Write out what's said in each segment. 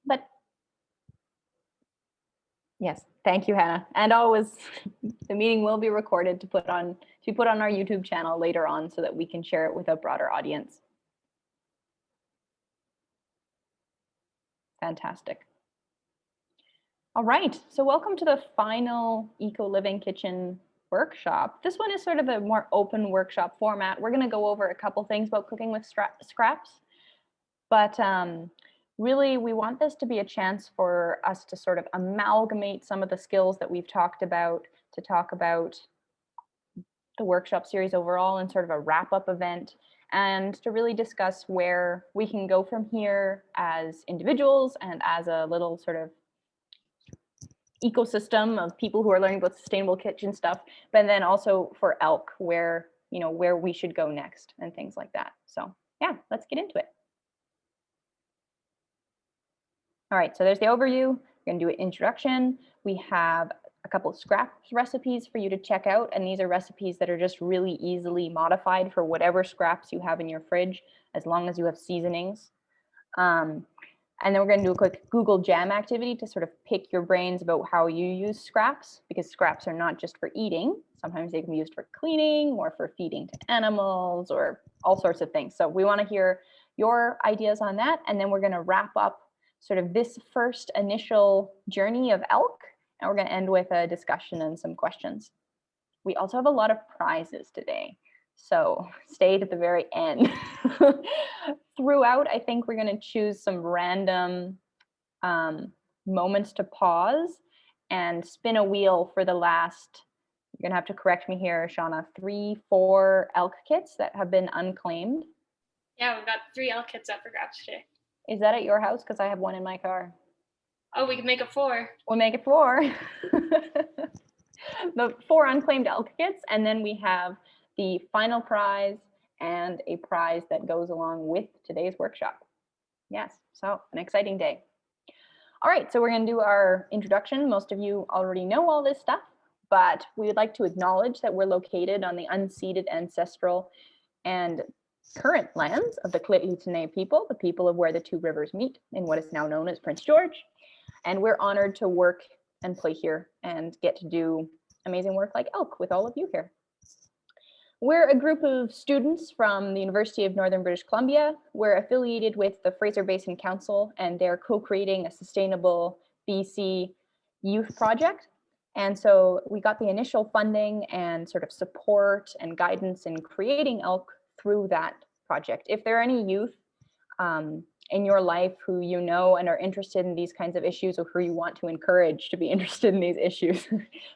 But yes, thank you, Hannah. And always, the meeting will be recorded to be put on our YouTube channel later on so that we can share it with a broader audience. Fantastic. All right, so welcome to the final Eco Living Kitchen workshop. This one is sort of a more open workshop format. We're going to go over a couple things about cooking with scraps, but really we want this to be a chance for us to sort of amalgamate some of the skills that we've talked about, to talk about the workshop series overall and sort of a wrap-up event, and to really discuss where we can go from here as individuals and as a little sort of ecosystem of people who are learning about sustainable kitchen stuff, but then also for ELK, where we should go next and things like that. So yeah, let's get into it. All right, so there's the overview. We're going to do an introduction. We have a couple of scraps recipes for you to check out, and these are recipes that are just really easily modified for whatever scraps you have in your fridge, as long as you have seasonings. And then we're going to do a quick Google Jam activity to sort of pick your brains about how you use scraps, because scraps are not just for eating. Sometimes they can be used for cleaning or for feeding to animals or all sorts of things. So we want to hear your ideas on that. And then we're going to wrap up sort of this first initial journey of ELK, and we're going to end with a discussion and some questions. We also have a lot of prizes today, so stay to the very end. Throughout, I think we're going to choose some random moments to pause and spin a wheel for the last, you're going to have to correct me here, Shauna, 3-4 ELK kits that have been unclaimed. Yeah, we've got 3 ELK kits up for grabs today. Is that at your house? Because I have one in my car. Oh, we can make it 4. We'll make it 4. The 4 unclaimed ELK kits, and then we have the final prize and a prize that goes along with today's workshop. Yes, so an exciting day. All right, so we're going to do our introduction. Most of you already know all this stuff, but we would like to acknowledge that we're located on the unceded ancestral and current lands of the Kiitli people, the people of where the 2 rivers meet in what is now known as Prince George. And we're honored to work and play here and get to do amazing work like ELK with all of you here. We're a group of students from the University of Northern British Columbia. We're affiliated with the Fraser Basin Council, and they're co-creating a sustainable BC youth project. And so we got the initial funding and sort of support and guidance in creating ELK through that project. If there are any youth in your life who you know and are interested in these kinds of issues, or who you want to encourage to be interested in these issues,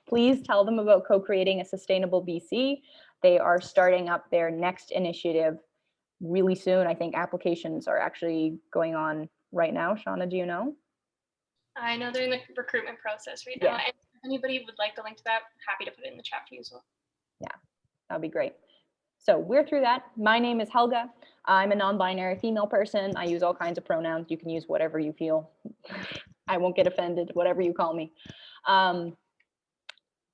please tell them about co-creating a sustainable BC. They are starting up their next initiative really soon. I think applications are actually going on right now. Shauna, do you know? I know they're in the recruitment process right now. And if anybody would like the link to that, happy to put it in the chat for you as well. Yeah, that'd be great. So we're through that. My name is Helga. I'm a non-binary female person. I use all kinds of pronouns. You can use whatever you feel. I won't get offended, whatever you call me.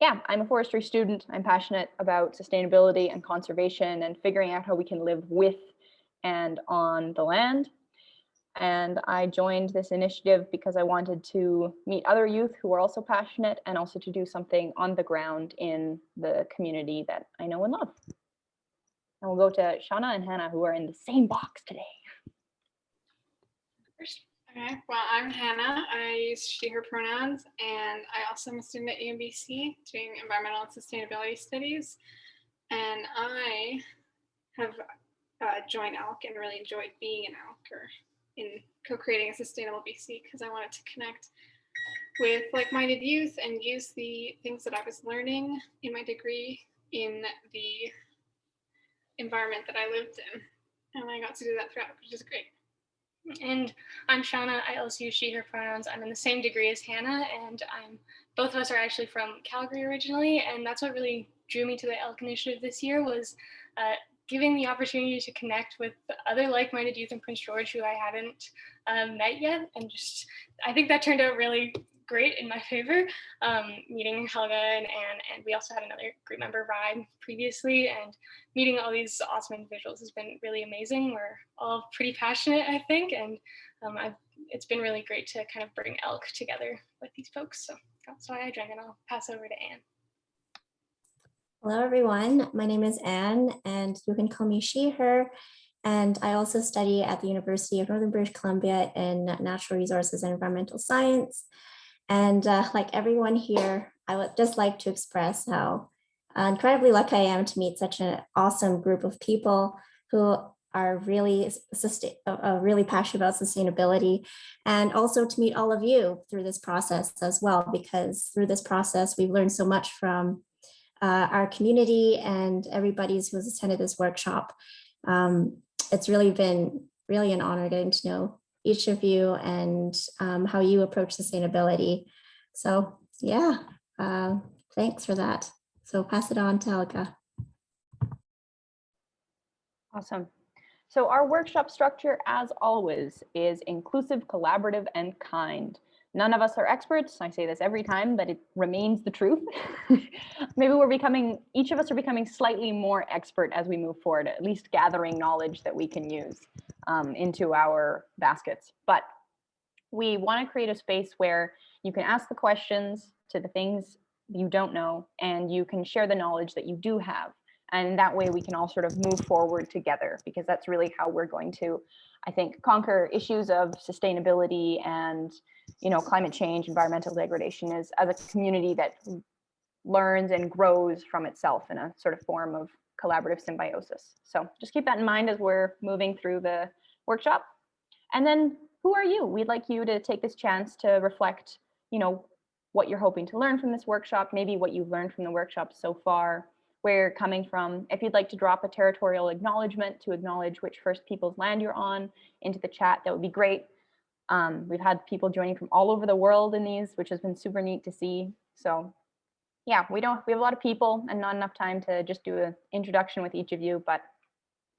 Yeah, I'm a forestry student. I'm passionate about sustainability and conservation and figuring out how we can live with and on the land. And I joined this initiative because I wanted to meet other youth who are also passionate, and also to do something on the ground in the community that I know and love. And we'll go to Shauna and Hannah, who are in the same box today. Okay, well, I'm Hannah. I use she, her pronouns, and I also am a student at UNBC doing environmental and sustainability studies. And I have joined ELK and really enjoyed being an ELK, or in co-creating a sustainable BC, because I wanted to connect with like-minded youth and use the things that I was learning in my degree in the environment that I lived in. And I got to do that throughout, which is great. And I'm Shauna. I also use she, her pronouns. I'm in the same degree as Hannah, and both of us are actually from Calgary originally, and that's what really drew me to the ELK initiative this year, was giving the opportunity to connect with other like-minded youth in Prince George who I hadn't met yet, and just I think that turned out really great in my favor, meeting Helga and Anne, and we also had another group member, Ryan, previously, and meeting all these awesome individuals has been really amazing. We're all pretty passionate, I think, and it's been really great to kind of bring ELK together with these folks. So that's why I drank, and I'll pass over to Anne. Hello, everyone. My name is Anne, and you can call me she, her. And I also study at the University of Northern British Columbia in natural resources and environmental science. And like everyone here, I would just like to express how incredibly lucky I am to meet such an awesome group of people who are really passionate about sustainability, and also to meet all of you through this process as well, because through this process, we've learned so much from our community and everybody who's attended this workshop. It's really been an honor getting to know each of you and how you approach sustainability. So yeah, thanks for that. So pass it on to Helga. Awesome. So our workshop structure, as always, is inclusive, collaborative, and kind. None of us are experts. I say this every time, but it remains the truth. Maybe each of us are becoming slightly more expert as we move forward, at least gathering knowledge that we can use into our baskets. But we want to create a space where you can ask the questions to the things you don't know, and you can share the knowledge that you do have. And that way we can all sort of move forward together, because that's really how we're going to, I think, conquer issues of sustainability and, climate change, environmental degradation, is as a community that learns and grows from itself in a sort of form of collaborative symbiosis. So just keep that in mind as we're moving through the workshop. And then who are you? We'd like you to take this chance to reflect, what you're hoping to learn from this workshop, maybe what you've learned from the workshop so far, where you're coming from. If you'd like to drop a territorial acknowledgement to acknowledge which First Peoples land you're on into the chat, that would be great. We've had people joining from all over the world in these, which has been super neat to see. So yeah, we have a lot of people and not enough time to just do an introduction with each of you, but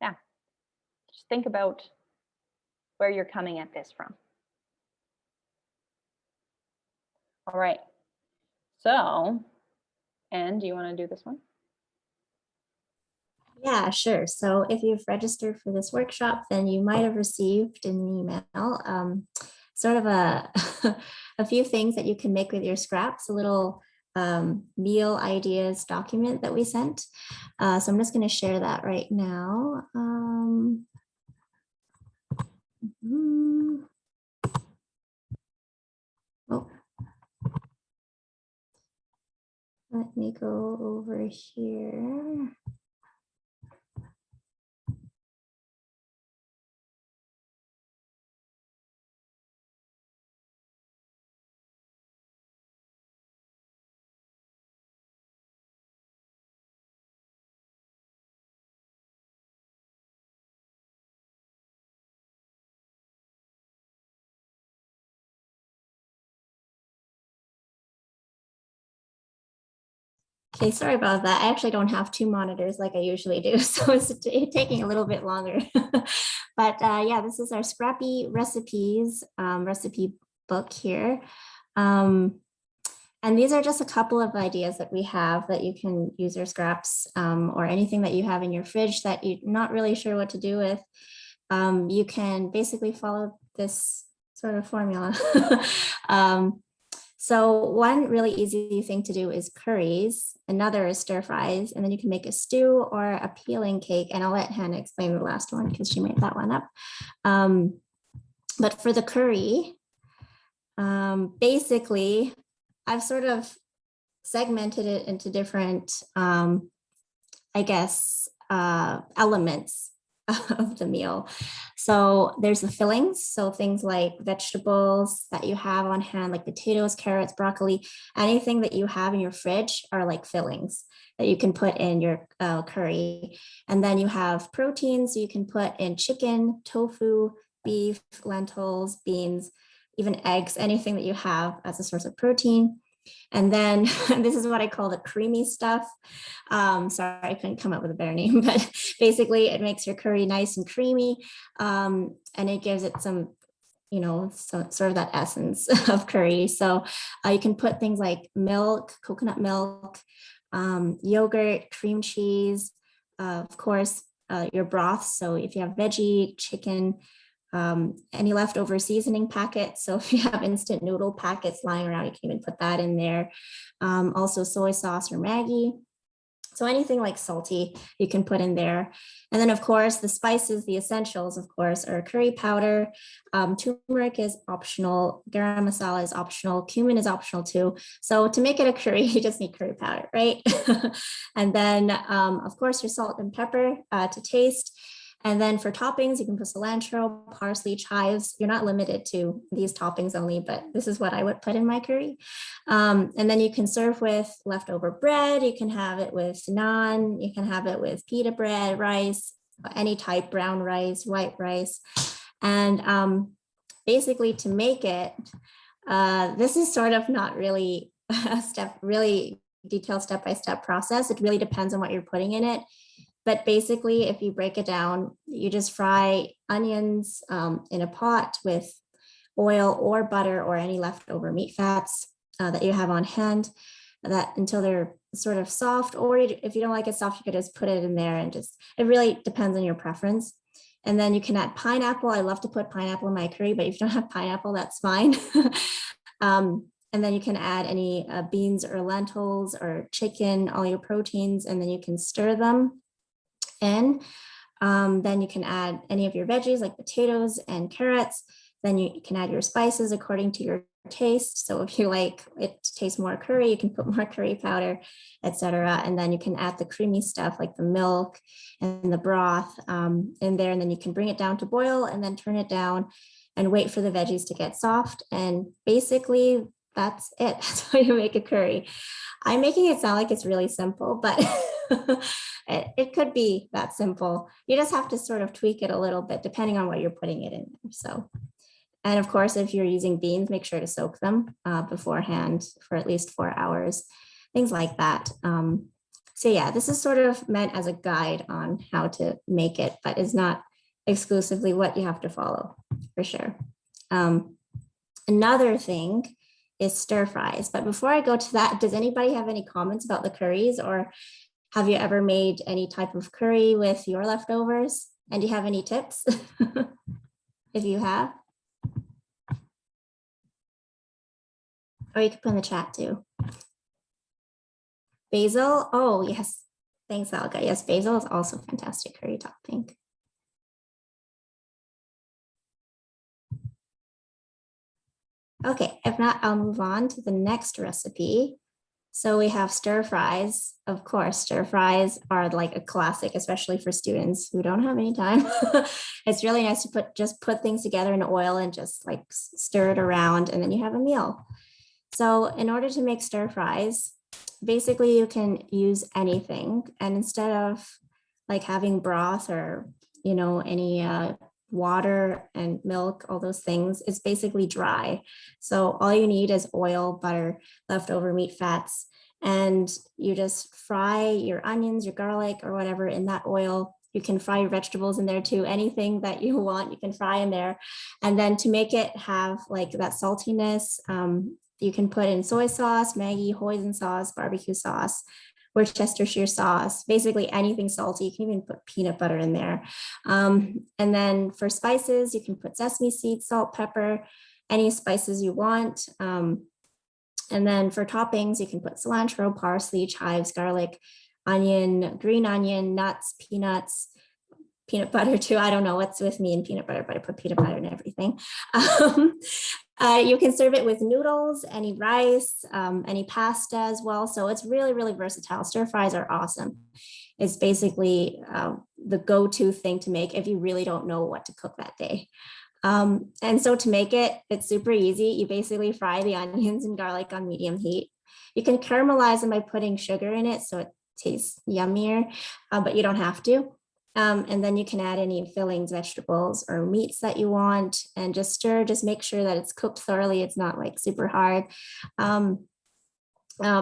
yeah, just think about where you're coming at this from. All right, so, Anne, do you want to do this one? Yeah, sure. So if you've registered for this workshop, then you might have received an email, sort of a, a few things that you can make with your scraps, a little meal ideas document that we sent. So I'm just going to share that right now. Oh. Let me go over here. Okay, sorry about that. I actually don't have two monitors like I usually do, so it's taking a little bit longer. But yeah, this is our Scrappy Recipes recipe book here. And these are just a couple of ideas that we have that you can use your scraps or anything that you have in your fridge that you're not really sure what to do with. You can basically follow this sort of formula. So one really easy thing to do is curries, another is stir fries, and then you can make a stew or a peeling cake. And I'll let Hannah explain the last one because she made that one up. But for the curry, basically, I've sort of segmented it into different, I guess, elements of the meal. So there's the fillings. So things like vegetables that you have on hand, like potatoes, carrots, broccoli, anything that you have in your fridge are like fillings that you can put in your curry. And then you have proteins. So you can put in chicken, tofu, beef, lentils, beans, even eggs, anything that you have as a source of protein. And then this is what I call the creamy stuff. Sorry, I couldn't come up with a better name, but basically it makes your curry nice and creamy. And it gives it some, sort of that essence of curry. So you can put things like milk, coconut milk, yogurt, cream cheese, of course, your broth. So if you have veggie, chicken, any leftover seasoning packets. So if you have instant noodle packets lying around, you can even put that in there. Also soy sauce or Maggi. So anything like salty, you can put in there. And then of course, the spices, the essentials, of course, are curry powder. Turmeric is optional. Garam masala is optional. Cumin is optional too. So to make it a curry, you just need curry powder, right? And then of course, your salt and pepper to taste. And then for toppings, you can put cilantro, parsley, chives. You're not limited to these toppings only, but this is what I would put in my curry. And then you can serve with leftover bread. You can have it with naan. You can have it with pita bread, rice, any type, brown rice, white rice. And basically to make it, this is sort of not really a really detailed step-by-step process. It really depends on what you're putting in it. But basically, if you break it down, you just fry onions in a pot with oil or butter or any leftover meat fats that you have on hand, that until they're sort of soft. Or if you don't like it soft, you could just put it in there and just, it really depends on your preference. And then you can add pineapple. I love to put pineapple in my curry, but if you don't have pineapple, that's fine. And then you can add any beans or lentils or chicken, all your proteins, and then you can stir them in. Then you can add any of your veggies like potatoes and carrots. Then you can add your spices according to your taste. So if you like it to taste more curry, you can put more curry powder, etc. And then you can add the creamy stuff like the milk and the broth in there. And then you can bring it down to boil and then turn it down and wait for the veggies to get soft. And basically that's it. That's how you make a curry. I'm making it sound like it's really simple, but it could be that simple. You just have to sort of tweak it a little bit depending on what you're putting it in. So, and of course, if you're using beans, make sure to soak them beforehand for at least 4 hours, things like that. So yeah, this is sort of meant as a guide on how to make it, but it's not exclusively what you have to follow for sure. Another thing is stir fries. But before I go to that, does anybody have any comments about the curries, or have you ever made any type of curry with your leftovers? And do you have any tips if you have? Or you could put in the chat too. Basil, oh yes, thanks Alga. Yes, basil is also fantastic curry topping. Okay, if not, I'll move on to the next recipe. So we have stir fries. Of course, stir fries are like a classic, especially for students who don't have any time. It's really nice to just put things together in oil and just like stir it around, and then you have a meal. So in order to make stir fries, basically you can use anything. And instead of like having broth or, you know, any water and milk, all those things, it's basically dry. So all you need is oil, butter, leftover meat fats, and you just fry your onions, your garlic, or whatever in that oil. You can fry your vegetables in there too. Anything that you want, you can fry in there. And then to make it have like that saltiness, you can put in soy sauce, Maggi, hoisin sauce, barbecue sauce, Worcestershire sauce, basically anything salty. You can even put peanut butter in there. And then for spices, you can put sesame seeds, salt, pepper, any spices you want. And then for toppings, you can put cilantro, parsley, chives, garlic, onion, green onion, nuts, peanuts, peanut butter too. I don't know what's with me and peanut butter, but I put peanut butter in everything. You can serve it with noodles, any rice, any pasta as well. So it's really, really versatile. Stir fries are awesome. It's basically the go-to thing to make if you really don't know what to cook that day. And so to make it, it's super easy. You basically fry the onions and garlic on medium heat. You can caramelize them by putting sugar in it so it tastes yummier, but you don't have to. And then you can add any fillings, vegetables, or meats that you want, and just stir. Just make sure that it's cooked thoroughly. It's not like super hard.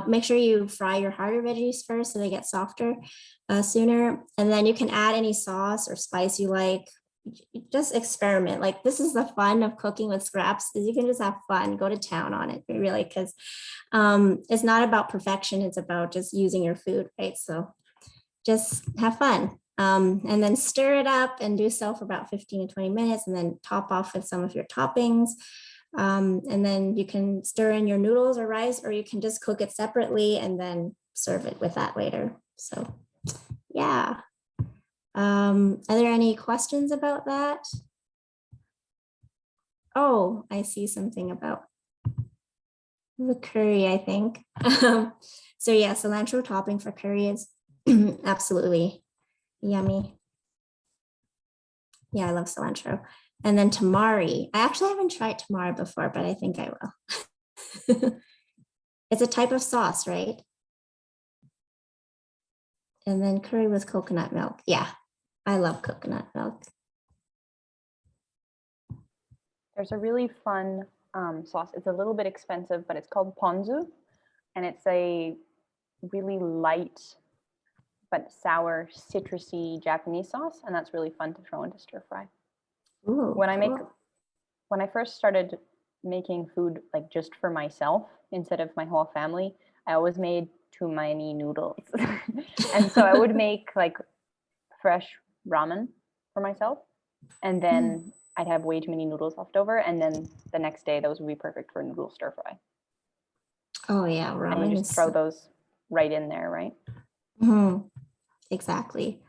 Make sure you fry your harder veggies first so they get softer sooner. And then you can add any sauce or spice you like. Just experiment. Like, this is the fun of cooking with scraps, is you can just have fun, go to town on it, really, because it's not about perfection. It's about just using your food, right? So just have fun. And then stir it up and do so for about 15 to 20 minutes and then top off with some of your toppings. And then you can stir in your noodles or rice, or you can just cook it separately and then serve it with that later. So yeah. Are there any questions about that? Oh, I see something about the curry, I think. So yeah, cilantro topping for curry is absolutely yummy. Yeah, I love cilantro. And then tamari. I actually haven't tried tamari before, but I think I will. It's a type of sauce, right? And then curry with coconut milk. Yeah, I love coconut milk. There's a really fun sauce. It's a little bit expensive, but it's called ponzu, and it's a really light but sour, citrusy Japanese sauce, and that's really fun to throw into stir fry. Ooh, When cool. I first started making food like just for myself instead of my whole family, I always made too many noodles, and so I would make like fresh ramen for myself, and then I'd have way too many noodles left over, and then the next day those would be perfect for noodle stir fry. Oh yeah, And ramen you is just throw those right in there, right? Mhm. Exactly.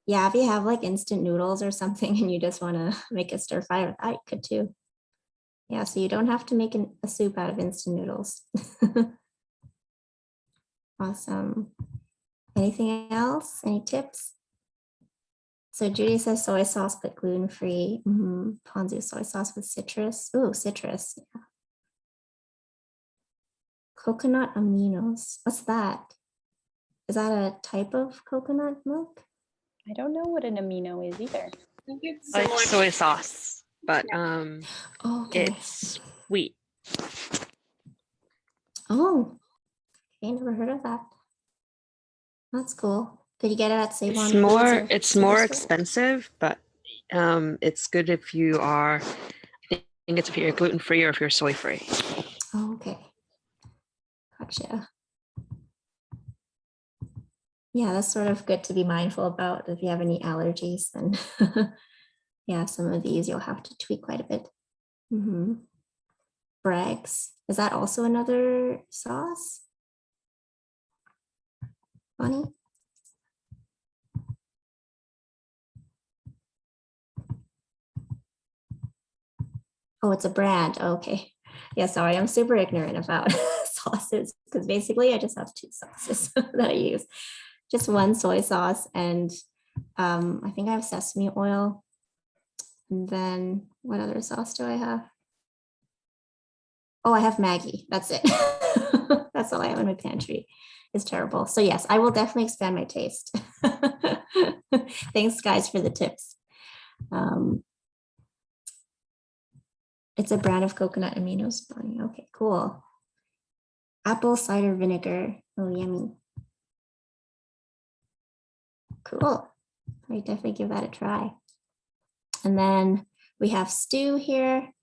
Yeah, if you have like instant noodles or something and you just want to make a stir fry with that, you could too. Yeah, so you don't have to make a soup out of instant noodles. Awesome. Anything else? Any tips? So Judy says soy sauce, but gluten-free. Ponzu soy sauce with citrus. Oh, citrus. Yeah. Coconut aminos. What's that? Is that a type of coconut milk? I don't know what an amino is either. I think it's Like similar soy sauce, but Oh, okay. it's sweet. Oh, okay, never heard of that. That's cool. Could you get it at Save It's On Foods more or it's more Superstore? expensive, but it's good if you are. I think it's if you're gluten free or if you're soy free. Oh, okay. Gotcha. Yeah, that's sort of good to be mindful about. If you have any allergies, then yeah, some of these you'll have to tweak quite a bit. Bragg's. Is that also another sauce? Bonnie? Oh, it's a brand. Okay. Yeah, sorry, I'm super ignorant about sauces because basically I just have two sauces that I use. Just one soy sauce and I think I have sesame oil. And then what other sauce do I have? Oh, I have Maggie. That's it. That's all I have in my pantry. It's terrible. So yes, I will definitely expand my taste. Thanks guys for the tips. It's a brand of coconut aminos. Okay, cool. Apple cider vinegar. Oh, yummy. Cool. I definitely give that a try. And then we have stew here.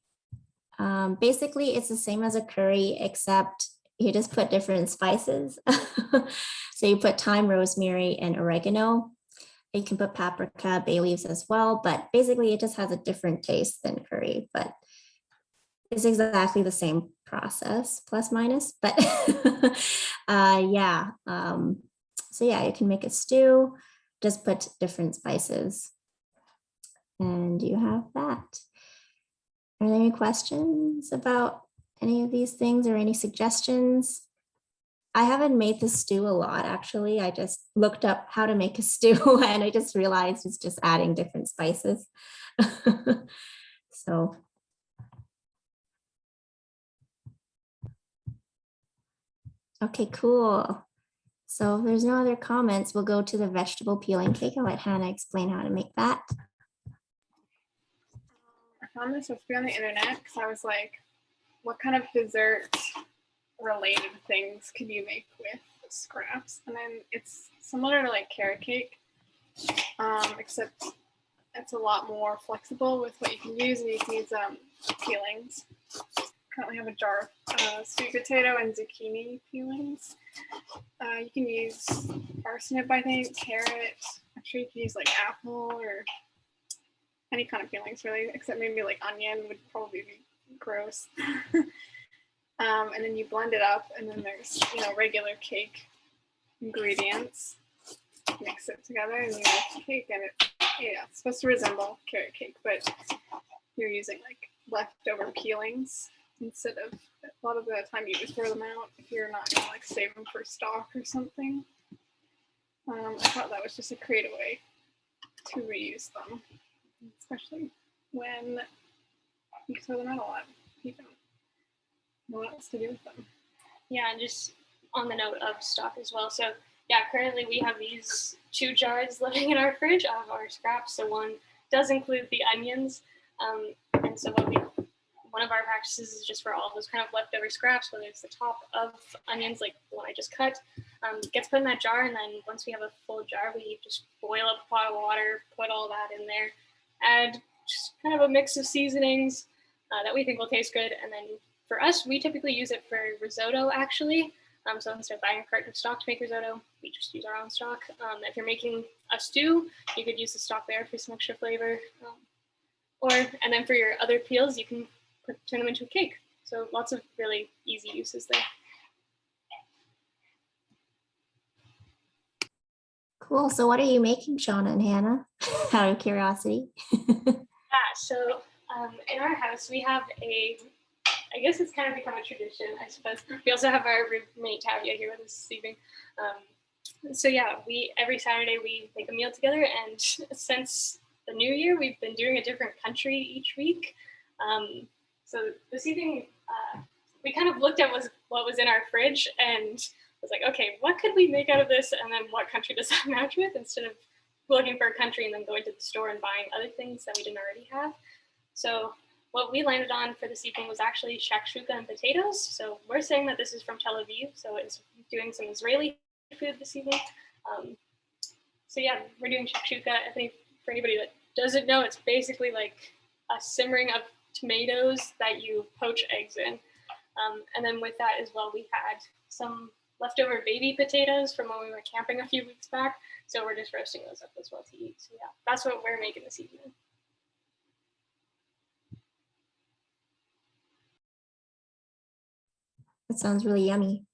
Basically, it's the same as a curry, except you just put different spices. So you put thyme, rosemary, and oregano. You can put paprika, bay leaves as well, but basically it just has a different taste than curry, but it's exactly the same process, plus minus, but yeah. So yeah, you can make a stew, just put different spices and you have that. Are there any questions about any of these things or any suggestions? I haven't made the stew a lot, actually. I just looked up how to make a stew and I just realized it's just adding different spices. So. Okay, cool. So if there's no other comments, we'll go to the vegetable peeling cake. I'll let Hannah explain how to make that. I found this recipe on the internet because I was like, what kind of dessert related things can you make with scraps? And then it's similar to like carrot cake, except it's a lot more flexible with what you can use, and you can use peelings. currently have a jar of sweet potato and zucchini peelings. You can use parsnip, I think, carrot. I'm sure you can use like apple or any kind of peelings really, except maybe like onion would probably be gross. And then you blend it up, and then there's regular cake ingredients. Mix it together, and you make cake, and it's supposed to resemble carrot cake, but you're using like leftover peelings instead of, a lot of the time you just throw them out if you're not gonna like save them for stock or something. I thought that was just a creative way to reuse them, especially when you throw them out a lot. You don't know what else to do with them. Yeah, and just on the note of stock as well. So yeah, currently we have these 2 jars living in our fridge of our scraps. So one does include the onions. And so one of our practices is just for all those kind of leftover scraps, whether it's the top of onions, like the one I just cut, gets put in that jar. And then once we have a full jar, we just boil up a pot of water, put all that in there, add just kind of a mix of seasonings that we think will taste good. And then for us, we typically use it for risotto, actually. So instead of buying a carton of stock to make risotto, we just use our own stock. If you're making a stew, you could use the stock there for some extra flavor. And then for your other peels, you can turn them into a cake. So lots of really easy uses there. Cool. So what are you making, Shauna and Hannah? Out of curiosity. So in our house, we have I guess it's kind of become a tradition, I suppose. We also have our roommate Tavia here with us this evening. So yeah, every Saturday we make a meal together, and since the new year, we've been doing a different country each week. So this evening, we kind of looked at what was in our fridge and was like, okay, what could we make out of this? And then what country does that match with, instead of looking for a country and then going to the store and buying other things that we didn't already have. So what we landed on for this evening was actually shakshuka and potatoes. So we're saying that this is from Tel Aviv, so it's doing some Israeli food this evening. So yeah, we're doing shakshuka. I think for anybody that doesn't know, it's basically like a simmering of tomatoes that you poach eggs in. And then with that as well, we had some leftover baby potatoes from when we were camping a few weeks back. So we're just roasting those up as well to eat. So yeah, that's what we're making this evening. That sounds really yummy.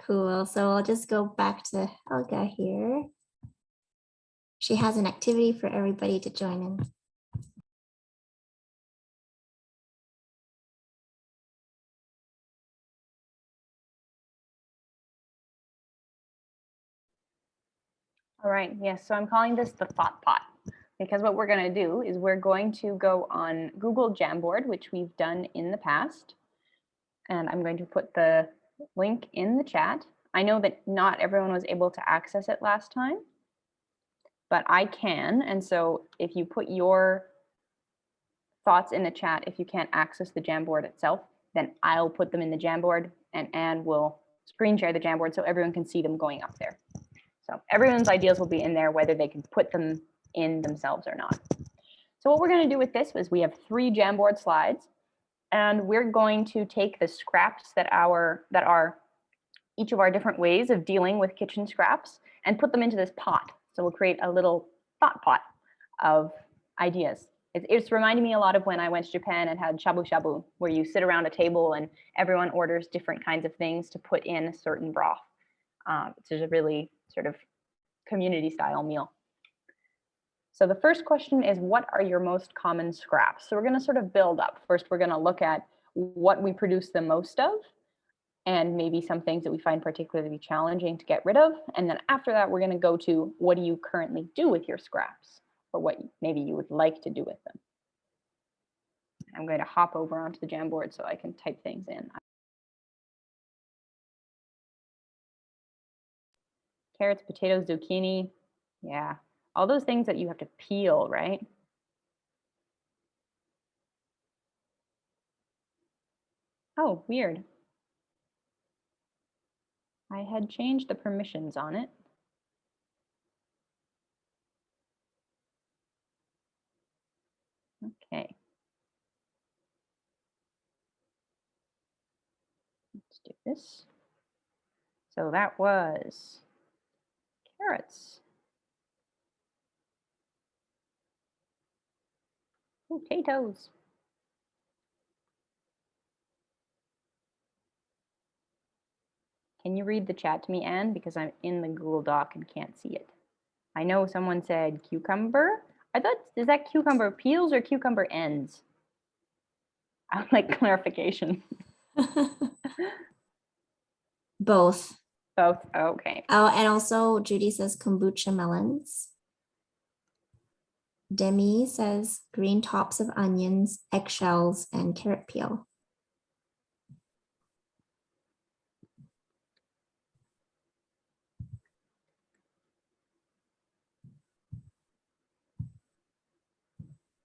Cool. So I'll just go back to Helga here. She has an activity for everybody to join in. All right, yes, so I'm calling this the Thought Pot, because what we're going to do is we're going to go on Google Jamboard, which we've done in the past. And I'm going to put the link in the chat. I know that not everyone was able to access it last time, but I can. And so if you put your thoughts in the chat, if you can't access the Jamboard itself, then I'll put them in the Jamboard, and Anne will screen share the Jamboard so everyone can see them going up there. So everyone's ideas will be in there, whether they can put them in themselves or not. So what we're going to do with this is we have 3 Jamboard slides, and we're going to take the scraps that are each of our different ways of dealing with kitchen scraps and put them into this pot. So we'll create a little thought pot of ideas. It's reminding me a lot of when I went to Japan and had shabu shabu, where you sit around a table and everyone orders different kinds of things to put in a certain broth. It's just a really sort of community style meal. So the first question is, what are your most common scraps? So we're going to sort of build up. First, we're going to look at what we produce the most of, and maybe some things that we find particularly challenging to get rid of. And then after that, we're going to go to, what do you currently do with your scraps, or what maybe you would like to do with them. I'm going to hop over onto the Jamboard so I can type things in. Carrots, potatoes, zucchini. Yeah, all those things that you have to peel, right? Oh, weird. I had changed the permissions on it. Okay. Let's do this. So that was carrots. Potatoes. Can you read the chat to me, Anne? Because I'm in the Google Doc and can't see it. I know someone said cucumber. I thought, is that cucumber peels or cucumber ends? I would like clarification. Both. Both, okay. Oh, and also Judy says kombucha melons. Demi says green tops of onions, eggshells, and carrot peel.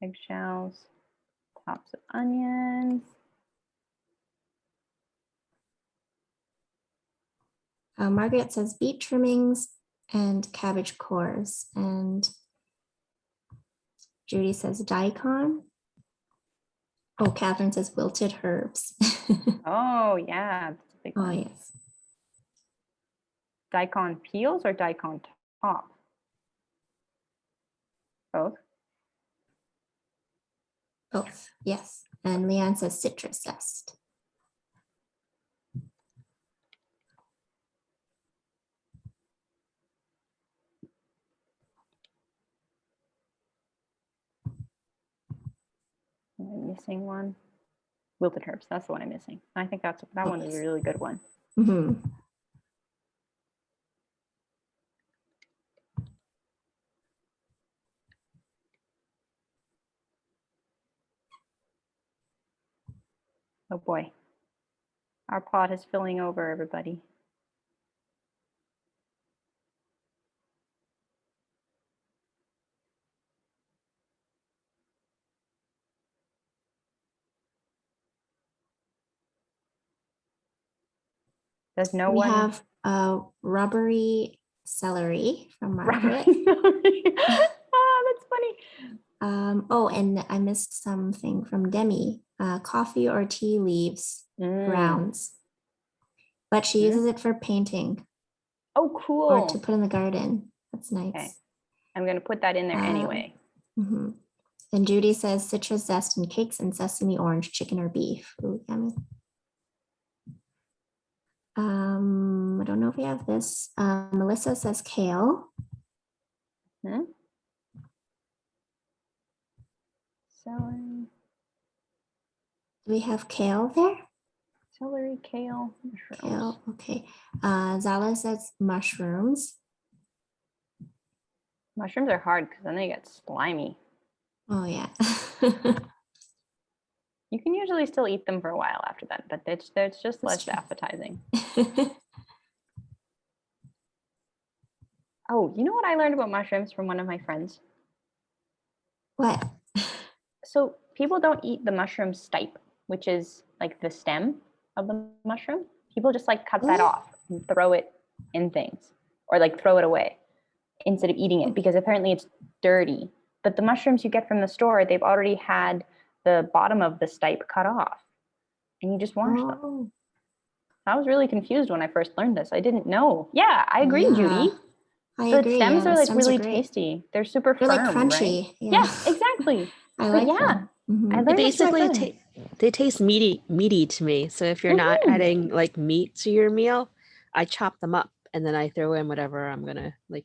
Eggshells, tops of onions. Margaret says beet trimmings and cabbage cores. And Judy says daikon. Oh, Catherine says wilted herbs. Oh, yeah, that's a big Oh, one. yes. Daikon peels or daikon top? Both. Both, yes. And Leanne says citrus zest. I'm missing one. Wilted herbs, that's the one I'm missing. I think that one is a really good one. Mhm. Oh boy. Our pot is filling over, everybody. Does no We one have rubbery celery from Margaret. Oh, that's funny. Oh, and I missed something from Demi. Coffee or tea leaves, grounds. But she uses it for painting Oh, or to cool. put in the garden. That's nice. Okay. I'm going to put that in there anyway. Mhm. And Judy says citrus zest and cakes and sesame orange chicken or beef. Ooh, yummy. I don't know if we have this. Melissa says kale. Celery, Do we have kale there? celery, kale, mushrooms. Kale, okay. Zala says mushrooms. Mushrooms are hard because then they get slimy. Oh yeah. You can usually still eat them for a while after that, but it's just less true. appetizing. Oh, you know what I learned about mushrooms from one of my friends? What? So people don't eat the mushroom stipe, which is like the stem of the mushroom. People just like cut that Oh. off and throw it in things or like throw it away instead of eating it because apparently it's dirty. But the mushrooms you get from the store, they've already had the bottom of the stipe cut off and you just wash them. Oh. I was really confused when I first learned this. I didn't know. Yeah, I agree, Yeah, Judy. I The agree. stems Yeah, are the like stems really are great. tasty. They're super They're firm, like right? crunchy. Yeah, exactly. I But like yeah, them. Mhm. I They learned this from my basically friend. they taste meaty to me. So if you're not adding like meat to your meal, I chop them up and then I throw in whatever I'm gonna like,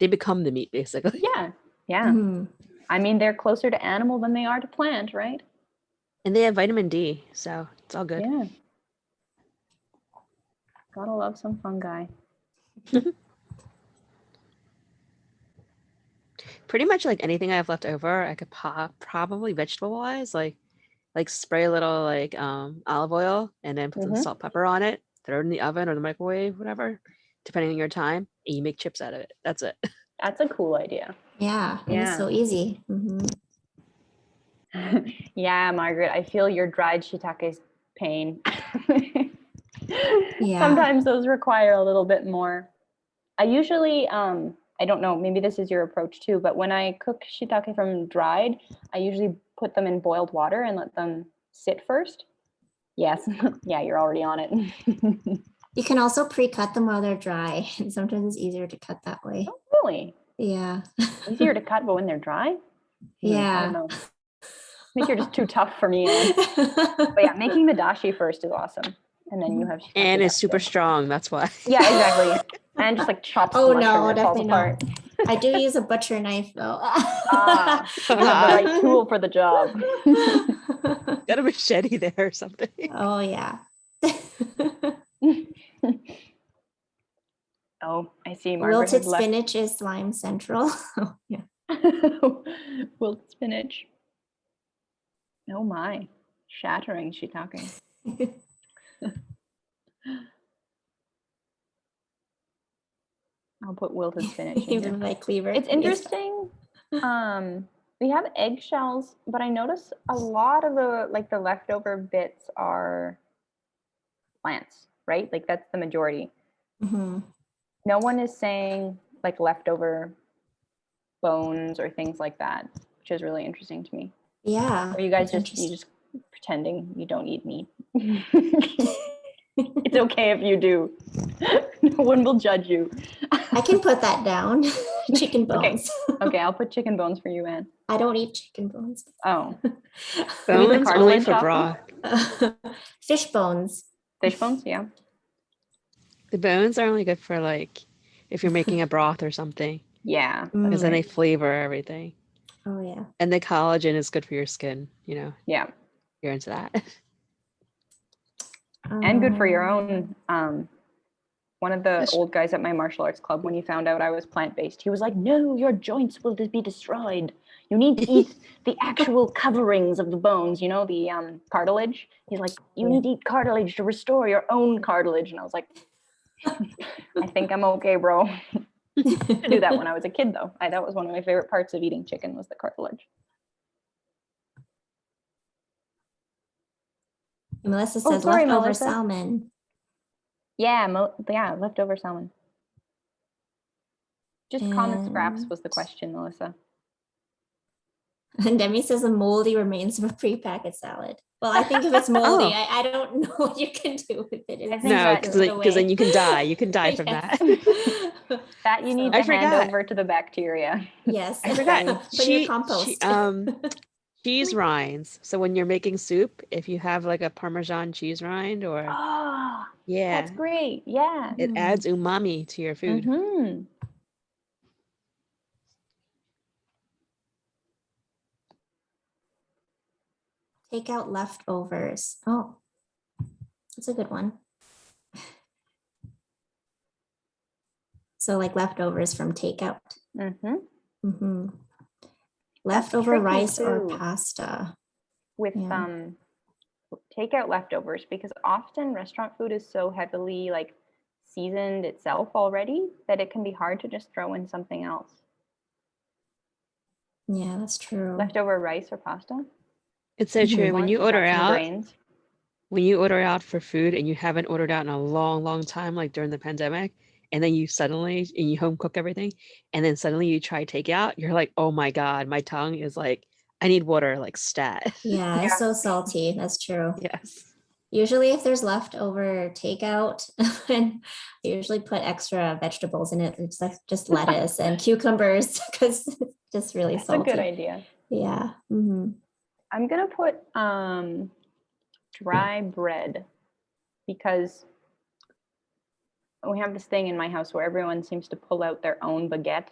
they become the meat basically. Yeah, yeah. Mhm. I mean, they're closer to animal than they are to plant, right? And they have vitamin D, so it's all good. Yeah. Gotta love some fungi. Pretty much like anything I have left over, I could probably vegetable wise, like spray a little like olive oil and then put some salt, pepper on it, throw it in the oven or the microwave, whatever, depending on your time, and you make chips out of it. That's it. That's a cool idea. Yeah, and it's Yeah. so easy. Mhm. Yeah, Margaret, I feel your dried shiitake's pain. Yeah. Sometimes those require a little bit more. I usually, I don't know, maybe this is your approach too, but when I cook shiitake from dried, I usually put them in boiled water and let them sit first. Yes. Yeah, you're already on it. You can also pre-cut them while they're dry. And sometimes it's easier to cut that way. Oh, really? Yeah. Easier to cut, but when they're dry? I Yeah. don't know. I think you're just too tough for me, Anne. But yeah, making the dashi first is awesome. And then you have shiitake And it's super after. strong. That's why. Yeah, exactly. And just like chops Oh, the mushroom no, and it falls definitely apart. not. I do use a butcher knife though. Ah, you have the right tool for the job. Got a machete there or something. Oh yeah. Oh, I see. Margaret Wilted has left. spinach is slime central. Oh, yeah. Wilted spinach. Oh my. Shattering shiitake. I'll put wilted spinach in Even here. my cleaver. It's interesting. We have eggshells, but I notice a lot of the leftover bits are plants, right? Like that's the majority. Mhm. No one is saying like leftover bones or things like that, which is really interesting to me. Yeah. Or you guys that's just pretending you don't eat meat. It's okay if you do. No one will judge you. I can put that down. Chicken bones. Okay, I'll put chicken bones for you, Anne. I don't eat chicken bones. Oh, Maybe the Bones only cartilage for off them? broth. Fish bones. Fish bones, yeah. The bones are only good for like if you're making a broth or something, Yeah. because then Mm. they flavor everything. Oh yeah. And the collagen is good for your skin. You know, Yeah. you're into that. And good for your own. One of the That's- old guys at my martial arts club, when he found out I was plant-based, he was like, no, your joints will be destroyed. You need to eat the actual coverings of the bones, you know, the cartilage. He's like, you need to eat cartilage to restore your own cartilage. And I was like, I think I'm okay, bro. I to do that when I was a kid, though. That was one of my favorite parts of eating chicken was the cartilage. Melissa Oh, says sorry, leftover Melissa. salmon. Yeah, yeah, leftover salmon. Just common scraps And- was the question, Melissa. And Demi says the moldy remains of a pre-packet salad. Well, I think if it's moldy, Oh. I don't know what you can do with it. I It's think No, that- because then you can die. You can die from that. That you need So- to I hand forgot. over to the bacteria. Yes. I forgot. Put in your compost. Cheese rinds. So when you're making soup, if you have like a Parmesan cheese rind or Oh, yeah, that's great. Yeah. it adds umami to your food. Mm-hmm. Take out leftovers. Oh, that's a good one. So like leftovers from takeout. Mm-hmm. Mm-hmm. Leftover tricky rice or too. pasta. With Yeah. takeout leftovers, because often restaurant food is so heavily like seasoned itself already that it can be hard to just throw in something else. Yeah, that's true. Leftover rice or pasta. It's so true. When you order out, grains. when you order out for food and you haven't ordered out in a long, long time, like during the pandemic, and then you home cook everything, and then suddenly you try takeout, you're like, oh my God, my tongue is like, I need water, like stat. Yeah, it's so salty. That's true. Yes. Usually if there's leftover takeout, and I usually put extra vegetables in it. It's like just lettuce and cucumbers because it's just really That's salty. a good idea. Yeah. Mhm. I'm gonna put dry bread because we have this thing in my house where everyone seems to pull out their own baguette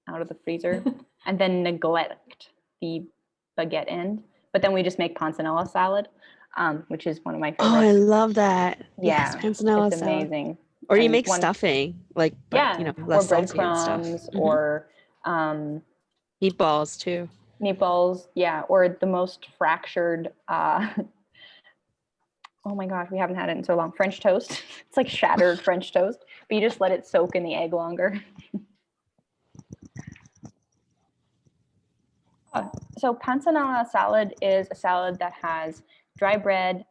out of the freezer and then neglect the baguette end. But then we just make panzanella salad, which is one of my Oh, I favorites. love that. Yes, Yeah, panzanella it's salad. amazing. Or you And make one- stuffing, like, but, Yeah, you know, or less salty and stuff. breadcrumbs Mhm. or Meatballs too. meatballs. Yeah, or the most fractured. Oh my gosh, we haven't had it in so long. French toast. It's like shattered French toast, but you just let it soak in the egg longer. So panzanella salad is a salad that has dry bread,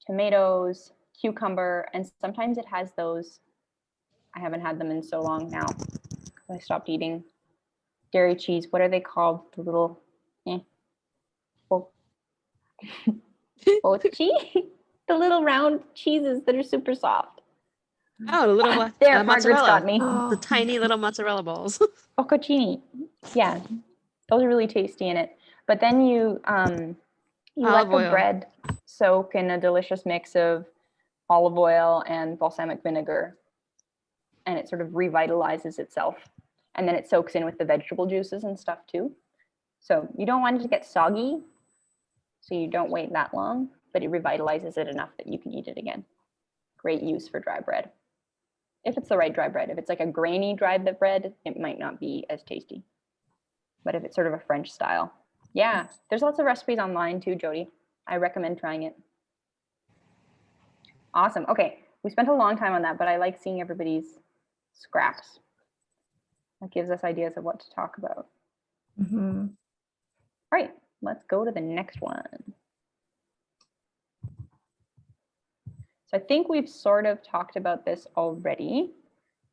tomatoes, cucumber, and sometimes it has those. I haven't had them in so long now. I stopped eating dairy cheese. What are they called? The little. Oh, it's cheese. The little round cheeses that are super soft. Oh, the little There, Margaret's got mozzarella. me. Oh, The tiny little mozzarella balls. Bocconcini. Yeah, those are really tasty in it. But then you let Olive the oil. bread soak in a delicious mix of olive oil and balsamic vinegar, and it sort of revitalizes itself. And then it soaks in with the vegetable juices and stuff too. So you don't want it to get soggy, so you don't wait that long, but it revitalizes it enough that you can eat it again. Great use for dry bread. If it's the right dry bread. If it's like a grainy dry bread, it might not be as tasty. But if it's sort of a French style, yeah, there's lots of recipes online too, Jody. I recommend trying it. Awesome. Okay, we spent a long time on that, but I like seeing everybody's scraps. That gives us ideas of what to talk about. mhm. All right, let's go to the next one. So I think we've sort of talked about this already,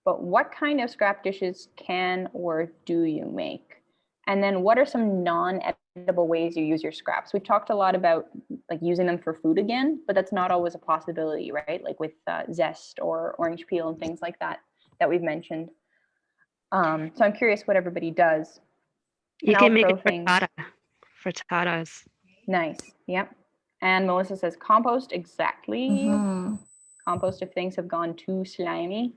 but what kind of scrap dishes can or do you make? And then what are some non-edible ways you use your scraps? We've talked a lot about like using them for food again, but that's not always a possibility, right? Like with zest or orange peel and things like that we've mentioned. So I'm curious what everybody does. You And can I'll make throw a things. frittatas. Nice. Yep. And Melissa says compost. Exactly. Mhm. Compost if things have gone too slimy.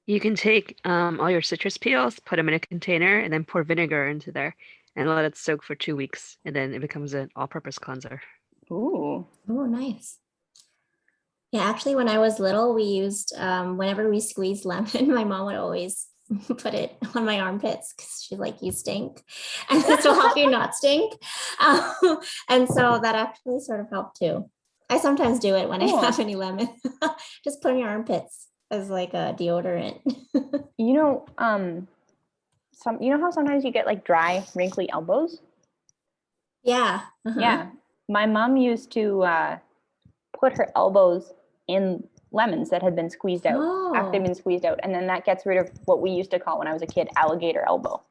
You can take all your citrus peels, put them in a container, and then pour vinegar into there and let it soak for 2 weeks. And then it becomes an all-purpose cleanser. Ooh. Oh, nice. Yeah, actually, when I was little, we used whenever we squeezed lemon, my mom would always put it on my armpits because she's like, "You stink," and this will help you not stink. And so that actually sort of helped too. I sometimes do it when Cool. I have any lemon. Just put on your armpits as like a deodorant. You know, you know how sometimes you get like dry, wrinkly elbows? Yeah. uh-huh. Yeah. My mom used to put her elbows in lemons that had been squeezed out after they've Oh, been squeezed out. And then that gets rid of what we used to call when I was a kid, alligator elbow.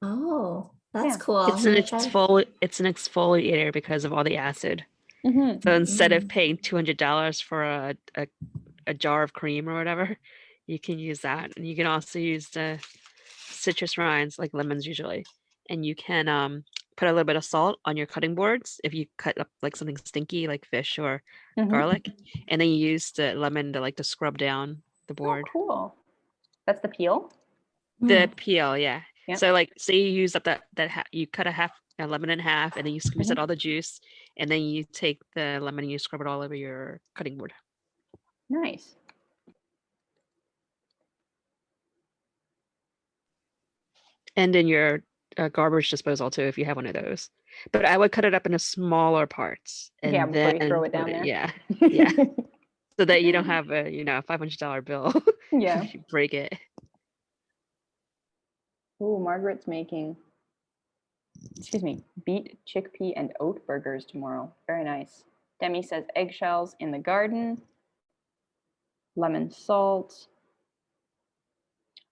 oh, that's Yeah. cool. It's I'm an gonna try. it's an exfoliator because of all the acid. Mm-hmm. So instead of Mm. paying $200 for a jar of cream or whatever, you can use that. And you can also use the citrus rinds, like lemons usually. And you can put a little bit of salt on your cutting boards if you cut up like something stinky like fish or Mm-hmm. garlic. And then you use the lemon to scrub down the Oh, board. cool. That's the peel? The Mm. peel, yeah. Yep. So like say you use up you cut a lemon in half and then you squeeze Mhm. out all the juice and then you take the lemon and you scrub it all over your cutting board. Nice. And in your garbage disposal too if you have one of those. But I would cut it up into smaller parts and Yeah, before you throw then it down put there. yeah. Yeah. So that you don't have a $500 bill Yeah. if you break it. Ooh, Margaret's making, excuse me, beet, chickpea, and oat burgers tomorrow. Very nice. Demi says eggshells in the garden. Lemon salt.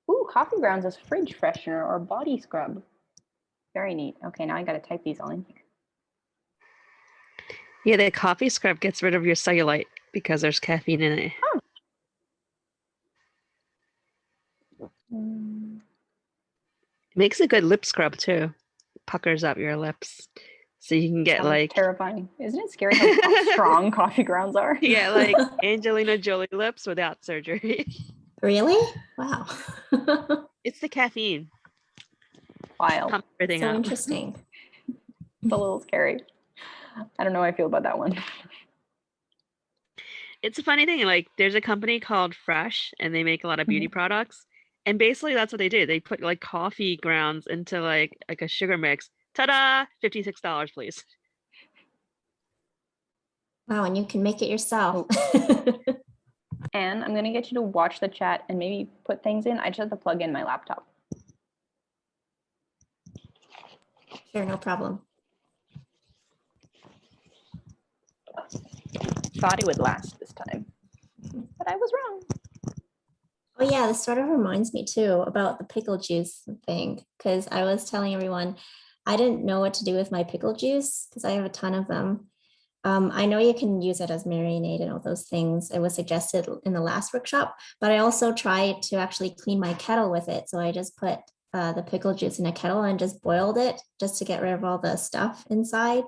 Ooh, coffee grounds as fridge freshener or body scrub. Very neat. Okay, now I gotta type these all in here. Yeah, the coffee scrub gets rid of your cellulite because there's caffeine in it. Makes a good lip scrub too. Puckers up your lips. So you can get Sounds like terrifying. Isn't it scary how strong coffee grounds are? yeah, like Angelina Jolie lips without surgery. Really? Wow. It's the caffeine. Wild. Pump everything So up. interesting. It's a little scary. I don't know how I feel about that one. It's a funny thing, like there's a company called Fresh and they make a lot of beauty products. And basically that's what they do. They put like coffee grounds into like a sugar mix. Ta-da! $56, please. Wow, and you can make it yourself. And I'm gonna get you to watch the chat and maybe put things in. I just have to plug in my laptop. Sure, no problem. Thought it would last this time, but I was wrong. Oh yeah, this sort of reminds me too about the pickle juice thing, because I was telling everyone I didn't know what to do with my pickle juice because I have a ton of them. I know you can use it as marinade and all those things. It was suggested in the last workshop, but I also tried to actually clean my kettle with it. So I just put the pickle juice in a kettle and just boiled it just to get rid of all the stuff inside.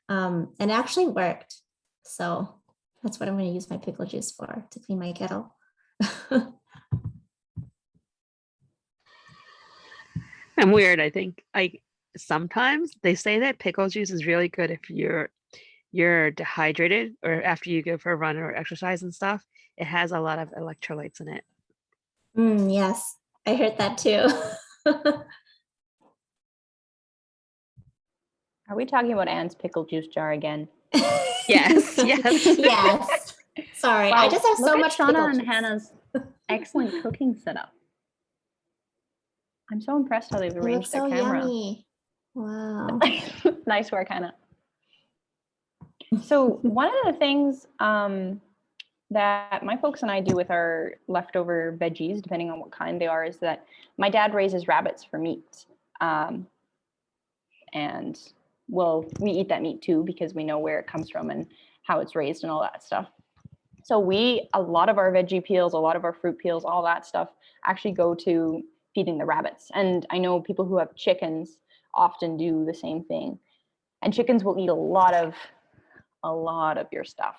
And it actually worked. So that's what I'm going to use my pickle juice for, to clean my kettle. I'm weird. I think sometimes they say that pickle juice is really good if you're dehydrated or after you go for a run or exercise and stuff. It has a lot of electrolytes in it. Yes, I heard that too. Are we talking about Anne's pickle juice jar again? Yes, yes. Yes. Sorry, I Wow, just have so look at much Shauna pickle and juice. Hannah's excellent cooking setup. I'm so impressed how they've It looks arranged their so camera. yummy. Wow. Nice work, Hannah. So one of the things that my folks and I do with our leftover veggies, depending on what kind they are, is that my dad raises rabbits for meat. And we eat that meat too because we know where it comes from and how it's raised and all that stuff. So a lot of our veggie peels, a lot of our fruit peels, all that stuff actually go to feeding the rabbits. And I know people who have chickens often do the same thing. And chickens will eat a lot of your stuff.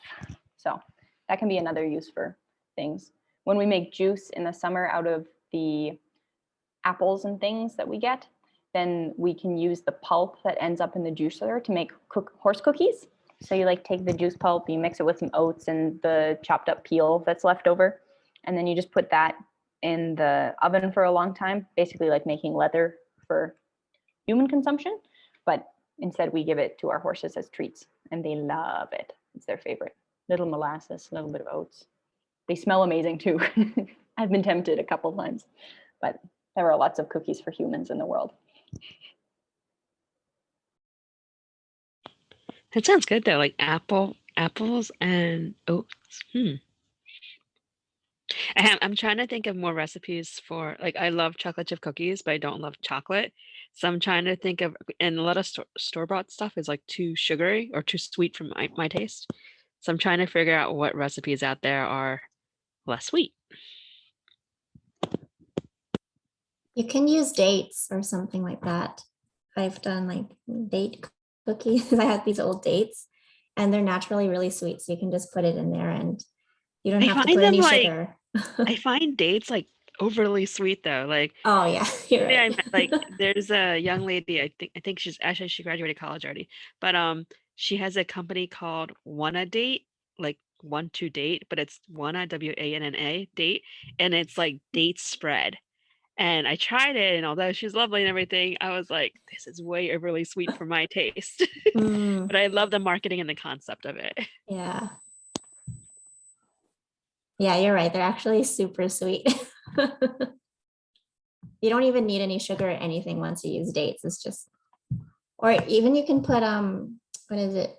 So that can be another use for things. When we make juice in the summer out of the apples and things that we get, then we can use the pulp that ends up in the juicer to make horse cookies. So you take the juice pulp, you mix it with some oats and the chopped up peel that's left over, and then you just put that in the oven for a long time, basically like making leather for human consumption. But instead we give it to our horses as treats, and they love it. It's their favorite. Little molasses, a little bit of oats. They smell amazing too. I've been tempted a couple times, but there are lots of cookies for humans in the world. That sounds good though, like apples and oats. I'm trying to think of more recipes for, like, I love chocolate chip cookies, but I don't love chocolate. So I'm trying to think of, and a lot of store-bought stuff is like too sugary or too sweet for my taste. So I'm trying to figure out what recipes out there are less sweet. You can use dates or something like that. I've done like date cookies. I have these old dates and they're naturally really sweet. So you can just put it in there and you don't I have to find put them any like sugar. I find dates like overly sweet though. Like Oh yeah, you're yeah, right. like there's a young lady, I think she graduated college already, but she has a company called Wanna Date, like 1-2-date, but it's Wanna WANNA date, and it's like date spread. And I tried it, and although she's lovely and everything, I was like, this is way overly sweet for my taste. Mm, But I love the marketing and the concept of it. yeah. Yeah, you're right. They're actually super sweet. You don't even need any sugar or anything once you use dates. It's just, or even you can put what is it?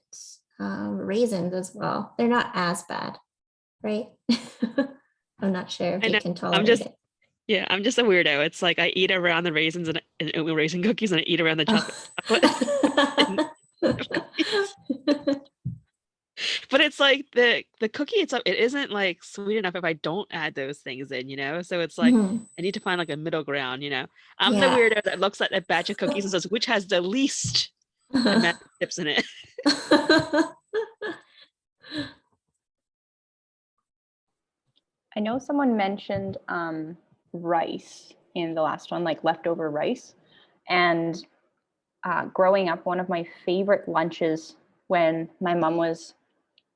Raisins as well. They're not as bad, right? I'm not sure if I you know. can I'm tolerate just it. Yeah, I'm just a weirdo. It's like I eat around the raisins and oatmeal raisin cookies, and I eat around the chocolate and cookies. But it's like the cookie itself, it isn't like sweet enough if I don't add those things in, you know? So it's like Mhm. I need to find like a middle ground, you know? I'm the Yeah. weirdo that looks at a batch of cookies and says, which has the least amount of chips in it? I know someone mentioned rice in the last one, like leftover rice. And growing up, one of my favorite lunches when my mom was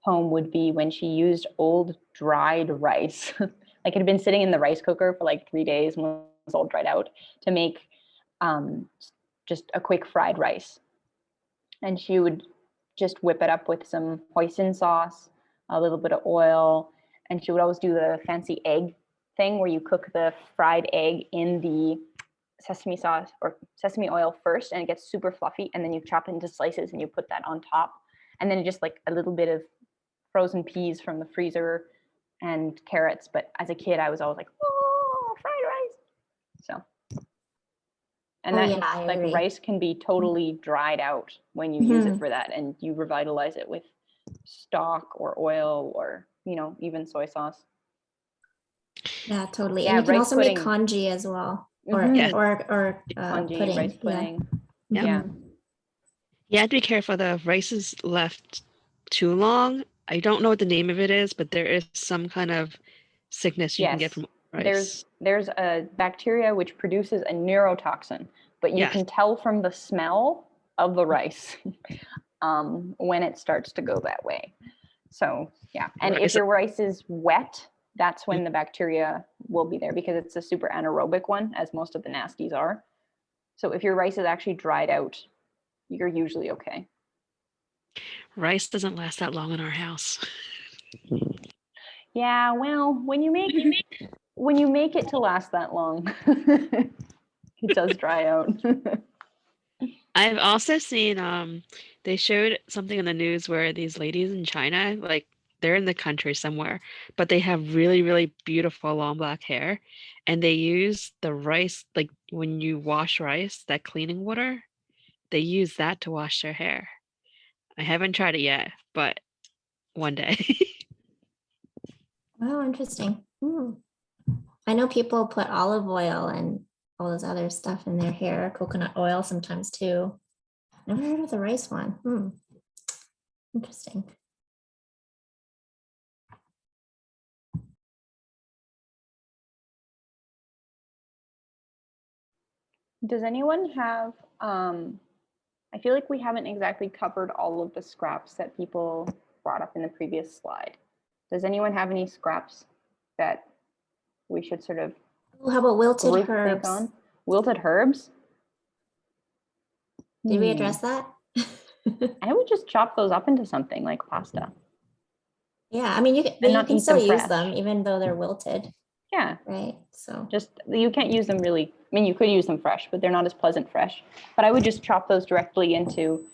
home would be when she used old dried rice. Like it had been sitting in the rice cooker for like 3 days and was all dried out, to make just a quick fried rice. And she would just whip it up with some hoisin sauce, a little bit of oil, and she would always do the fancy egg thing where you cook the fried egg in the sesame sauce or sesame oil first, and it gets super fluffy, and then you chop it into slices and you put that on top, and then just like a little bit of frozen peas from the freezer and carrots. But as a kid, I was always like, oh, fried rice. So, and Oh that yeah, I like agree. rice can be totally dried out when you use it for that, and you revitalize it with stock or oil or, even soy sauce. Yeah, totally. Yeah, And you can rice also make pudding. congee as well, or Mhm. pudding. Congee, rice Yeah. pudding. Yeah. Yeah. You have to be careful. The rice is left too long. I don't know what the name of it is, but there is some kind of sickness you can get Yes. from There's rice. a bacteria which produces a neurotoxin, but you Yes. can tell from the smell of the rice when it starts to go that way. So yeah, and if Rice- your rice is wet, that's when the bacteria will be there because it's a super anaerobic one, as most of the nasties are. So if your rice is actually dried out, you're usually okay. Rice doesn't last that long in our house. Yeah, well, when you make it to last that long, it does dry out. I've also seen they showed something in the news where these ladies in China, like they're in the country somewhere, but they have really, really beautiful long black hair. And they use the rice, like when you wash rice, that cleaning water, they use that to wash their hair. I haven't tried it yet, but one day. Oh, interesting. I know people put olive oil and all this other stuff in their hair, coconut oil sometimes too. Never heard of the rice one. Interesting. Does anyone have, I feel like we haven't exactly covered all of the scraps that people brought up in the previous slide. Does anyone have any scraps that we should sort of How about wilted group think herbs? on? Wilted herbs? Did we address that? I would just chop those up into something like pasta. Yeah, I mean, you not can eat still them use fresh. them even though they're wilted, Yeah, right? So just you can't use them really. I mean, you could use them fresh, but they're not as pleasant fresh. But I would just chop those directly into,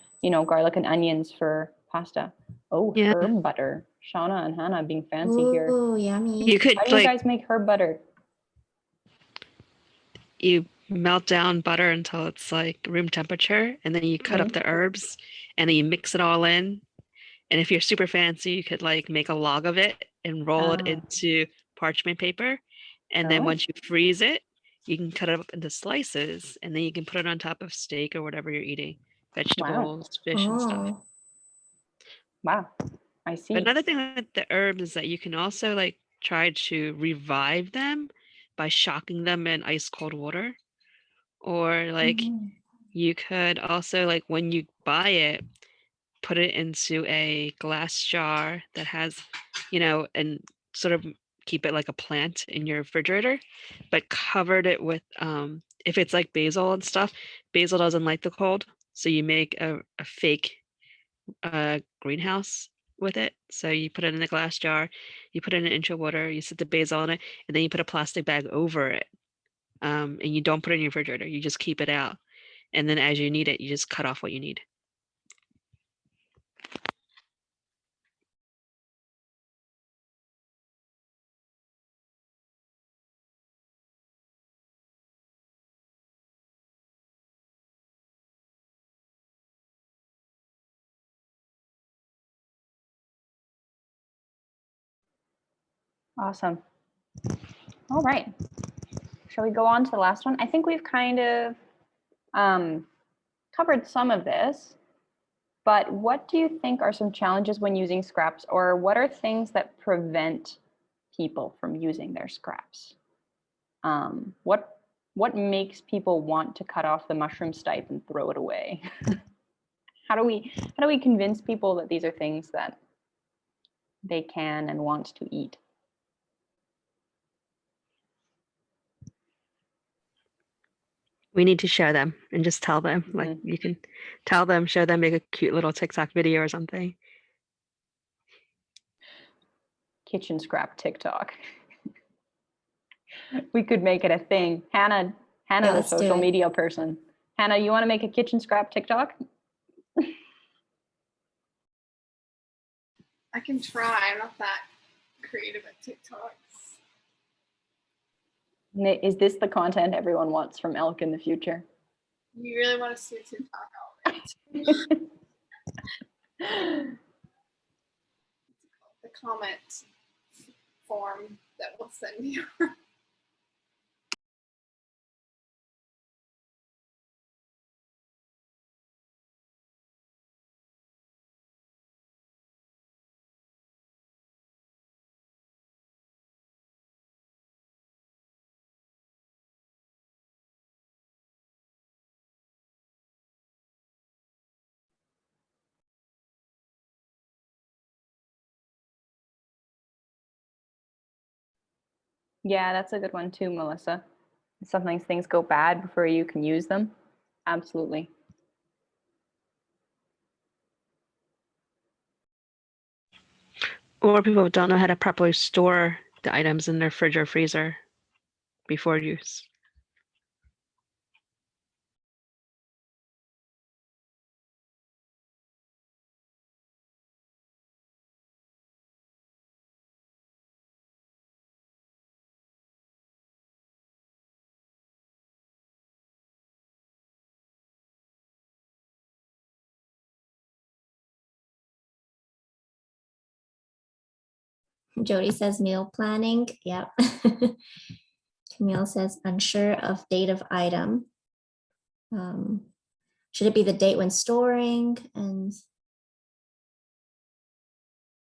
garlic and onions for pasta. Oh, Yeah. herb butter. Shauna and Hannah being fancy here. ooh, yummy. You could How do you like guys make herb butter? you melt down butter until it's like room temperature, and then you cut up Mhm. the herbs, and then you mix it all in. And if you're super fancy, you could like make a log of it and roll it Ah. into parchment paper. And then Oh. once you freeze it, you can cut it up into slices, and then you can put it on top of steak or whatever you're eating, vegetables, fish, and stuff. Oh, Wow, I But see. another thing with the herbs is that you can also like try to revive them by shocking them in ice cold water. Or like you could also like when you buy it, put it into a glass jar that has, and sort of keep it like a plant in your refrigerator, but covered it with if it's like basil and stuff, basil doesn't like the cold. So you make a fake greenhouse with it. So you put it in a glass jar, you put it in an inch of water, you set the basil in it, and then you put a plastic bag over it. And you don't put it in your refrigerator, you just keep it out. And then as you need it, you just cut off what you need. Awesome. All right. Shall we go on to the last one? I think we've kind of covered some of this, but what do you think are some challenges when using scraps, or what are things that prevent people from using their scraps? What makes people want to cut off the mushroom stipe and throw it away? How do we convince people that these are things that they can and want to eat? We need to show them and just tell them. Like Mhm. you can tell them, show them, make a cute little TikTok video or something. Kitchen scrap TikTok. We could make it a thing. Hannah, Yeah, a let's do social it. media person. Hannah, you want to make a kitchen scrap TikTok? I can try. I'm not that creative at TikToks. Is this the content everyone wants from Elk in the future? You really want to see a TikTok already? comment form that we'll send you. Yeah, that's a good one too, Melissa. Sometimes things go bad before you can use them. Absolutely. Or people don't know how to properly store the items in their fridge or freezer before use. Jody says meal planning. Yep. Camille says unsure of date of item. Should it be the date when storing and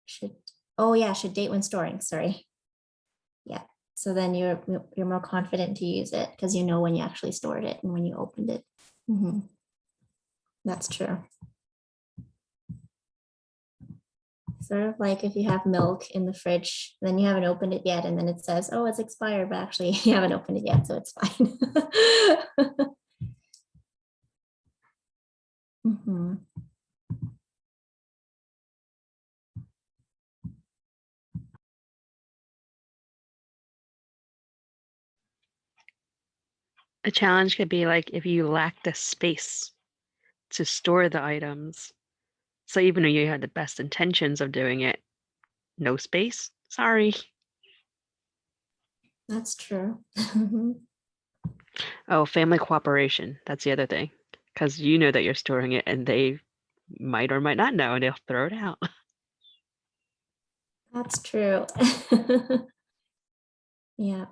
should, oh yeah, should date when storing, sorry. Yeah, so then you're more confident to use it because you know when you actually stored it and when you opened it. Mhm. That's true. Sort of like if you have milk in the fridge, then you haven't opened it yet, and then it says, oh, it's expired, but actually you haven't opened it yet, so it's fine. Mhm. A challenge could be like if you lack the space to store the items. So even though you had the best intentions of doing it, no space, sorry. That's true. Oh, family cooperation. That's the other thing. Because you know that you're storing it and they might or might not know and they'll throw it out. That's true. Yeah.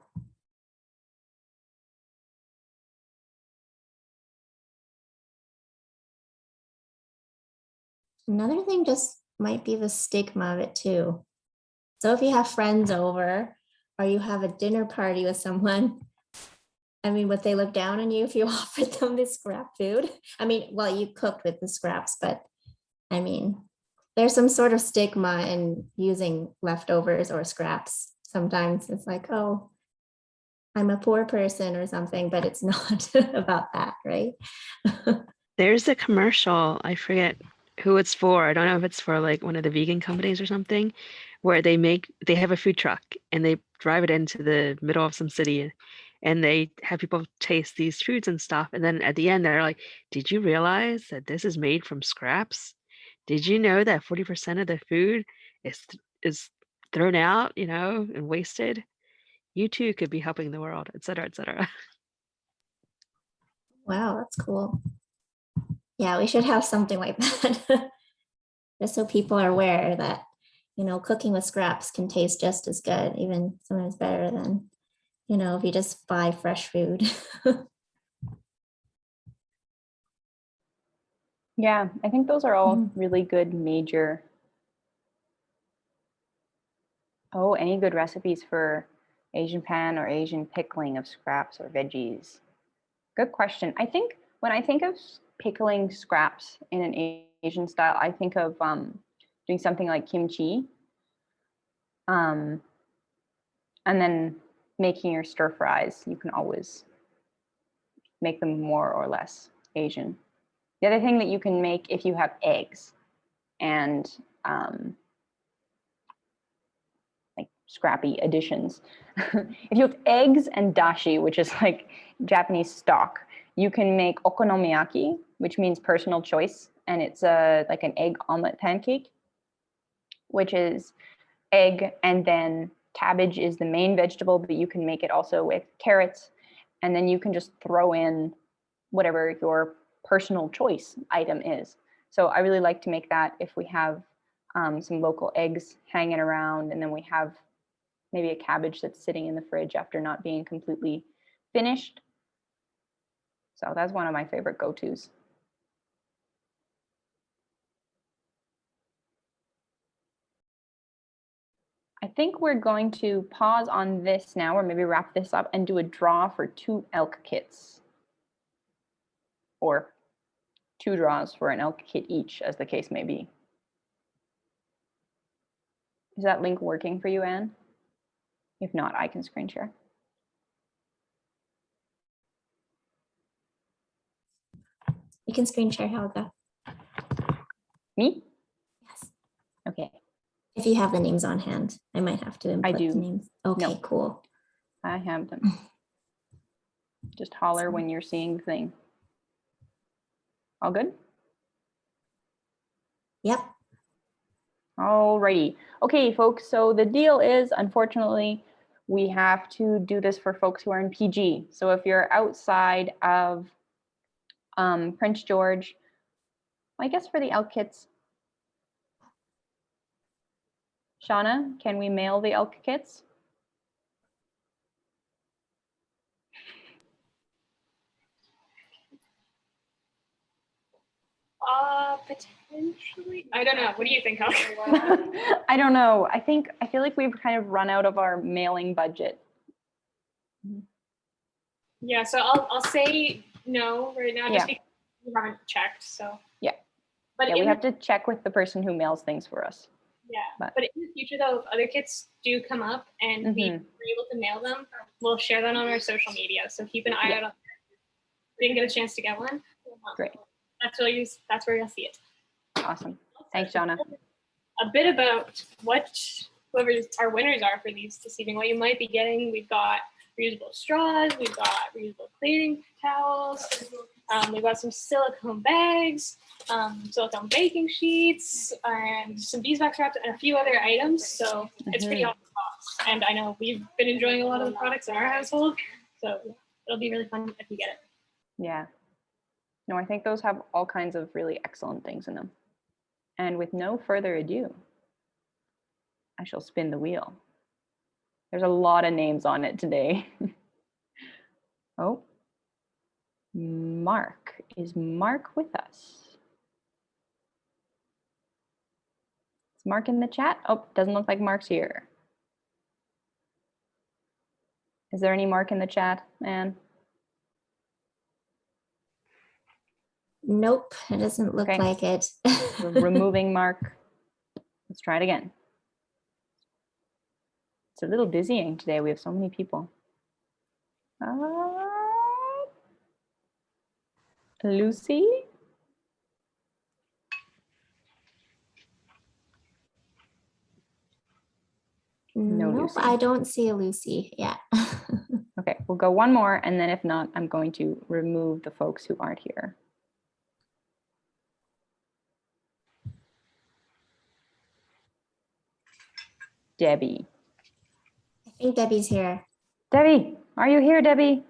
Another thing just might be the stigma of it too. So if you have friends over or you have a dinner party with someone, I mean, would they look down on you if you offered them this scrap food? I mean, well, you cooked with the scraps, but I mean, there's some sort of stigma in using leftovers or scraps. Sometimes it's like, oh, I'm a poor person or something, but it's not about that, right? There's a commercial, I forget who it's for. I don't know if it's for like one of the vegan companies or something, where they have a food truck and they drive it into the middle of some city and they have people taste these foods and stuff. And then at the end, they're like, did you realize that this is made from scraps? Did you know that 40% of the food is thrown out, and wasted? You too could be helping the world, et cetera, et cetera. Wow, that's cool. Yeah, we should have something like that. Just so people are aware that, cooking with scraps can taste just as good, even sometimes better than, if you just buy fresh food. Yeah, I think those are all Mhm. really good major. Oh, any good recipes for Asian pan or Asian pickling of scraps or veggies? Good question. I think when I think of pickling scraps in an Asian style, I think of doing something like kimchi, um, and then making your stir fries. You can always make them more or less Asian. The other thing that you can make if you have eggs and like scrappy additions. If you have eggs and dashi, which is like Japanese stock, you can make okonomiyaki, which means personal choice, and it's like an egg omelet pancake, which is egg and then cabbage is the main vegetable, but you can make it also with carrots, and then you can just throw in whatever your personal choice item is. So I really like to make that if we have some local eggs hanging around, and then we have maybe a cabbage that's sitting in the fridge after not being completely finished. So that's one of my favorite go-tos. I think we're going to pause on this now, or maybe wrap this up and do a draw for 2 elk kits. Or 2 draws for an elk kit each, as the case may be. Is that link working for you, Anne? If not, I can screen share. You can screen share, Helga. Me? Yes. Okay, If you have the names on hand, I might have to input do. the names. Okay, No. cool. I have them. Just holler when you're seeing the thing. All good? Yep. Alrighty. Okay, folks, so the deal is, unfortunately, we have to do this for folks who are in PG. So if you're outside of Prince George, I guess for the elk kits, Shauna, can we mail the elk kits? Potentially. I don't know. What do you think, Helga? I don't know. I feel like we've kind of run out of our mailing budget. Yeah, so I'll say no right now, just Yeah. because we haven't checked. So Yeah. but Yeah, we in have to check with the person who mails things for us. yeah, but- but in the future though, if other kits do come up and we Mhm. were able to mail them, we'll share that on our social media. So keep an eye Yeah. out on. Didn't get a chance to get one. Great. That's where you'll see it. Awesome. Thanks, Shauna. A bit about whoever our winners are for these this evening. What you might be getting: we've got reusable straws, we've got reusable cleaning towels, we've got some silicone bags, silicone baking sheets, and some beeswax wraps, and a few other items. So it's pretty awesome box. And I know we've been enjoying a lot of the products in our household, so it'll be really fun if you get it. Yeah. No, I think those have all kinds of really excellent things in them. And with no further ado, I shall spin the wheel. There's a lot of names on it today. Oh, Mark. Is Mark with us? Is Mark in the chat? Oh, doesn't look like Mark's here. Is there any Mark in the chat, Anne? Nope, it doesn't look Okay. like it. We're removing Mark. Let's try it again. It's a little dizzying today. We have so many people. Lucy? No, Nope, Lucy. I don't see a Lucy. Yeah. Okay, we'll go one more, and then if not, I'm going to remove the folks who aren't here. Debbie. I think Debbie's here. Debbie, are you here, Debbie?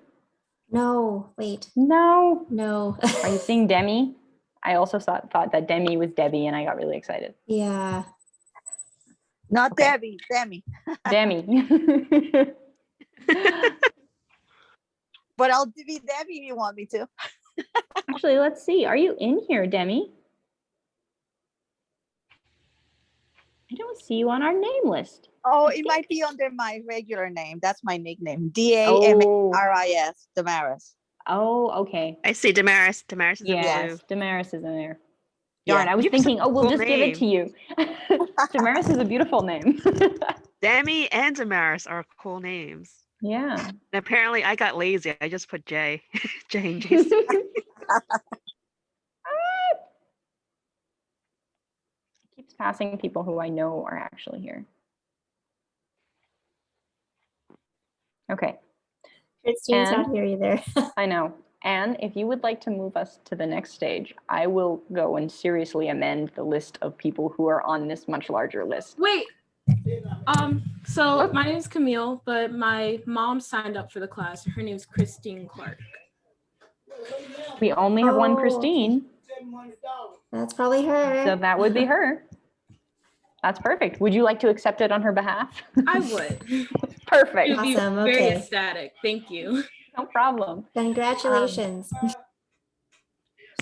No, wait, No. no. Are you seeing Demi? I also thought that Demi was Debbie, and I got really excited. Yeah. Not Okay. Debbie, Demi. Demi. But I'll be Debbie if you want me to. Actually, let's see. Are you in here, Demi? I don't see you on our name list. Oh, it might be under my regular name. That's my nickname. Damaris, Damaris. Oh, okay. I see Damaris. Damaris is in Yes, blue. Damaris is in there. Yeah. Darn, I was You have such thinking, a oh, we'll cool just give it to you. Damaris is a beautiful name. Demi and Damaris are cool names. Yeah. And apparently I got lazy. I just put J. J and Jason. Keeps passing people who I know are actually here. Okay, Christine's not Anne? here either. I know. Anne, if you would like to move us to the next stage, I will go and seriously amend the list of people who are on this much larger list. Wait. So What? my name is Camille, but my mom signed up for the class. Her name is Christine Clark. We only have one Oh, Christine, That's probably her. so that would be her. That's perfect. Would you like to accept it on her behalf? I would. Perfect. You'd be Awesome, very okay. ecstatic. Thank you. No problem. Congratulations.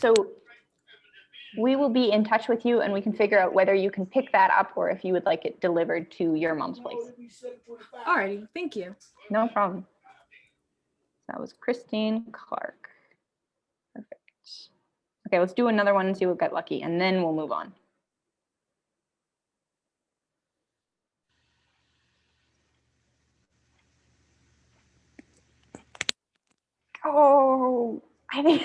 So we will be in touch with you and we can figure out whether you can pick that up or if you would like it delivered to your mom's place. Alrighty, thank you. No problem. That was Christine Clark. Perfect. Okay, let's do another one and see what got lucky, and then we'll move on. Oh, I think.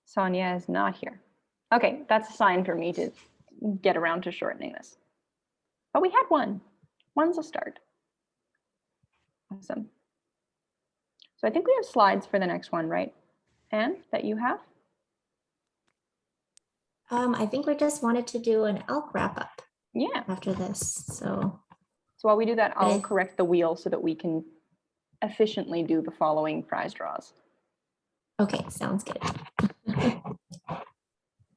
Sonia is not here. Okay, that's a sign for me to get around to shortening this. But we had one. One's a start. Awesome. So I think we have slides for the next one, right? Anne, that you have? I think we just wanted to do an elk wrap up Yeah. after this. So So while we do that, I'll Okay. correct the wheel so that we can efficiently do the following prize draws. okay, sounds good.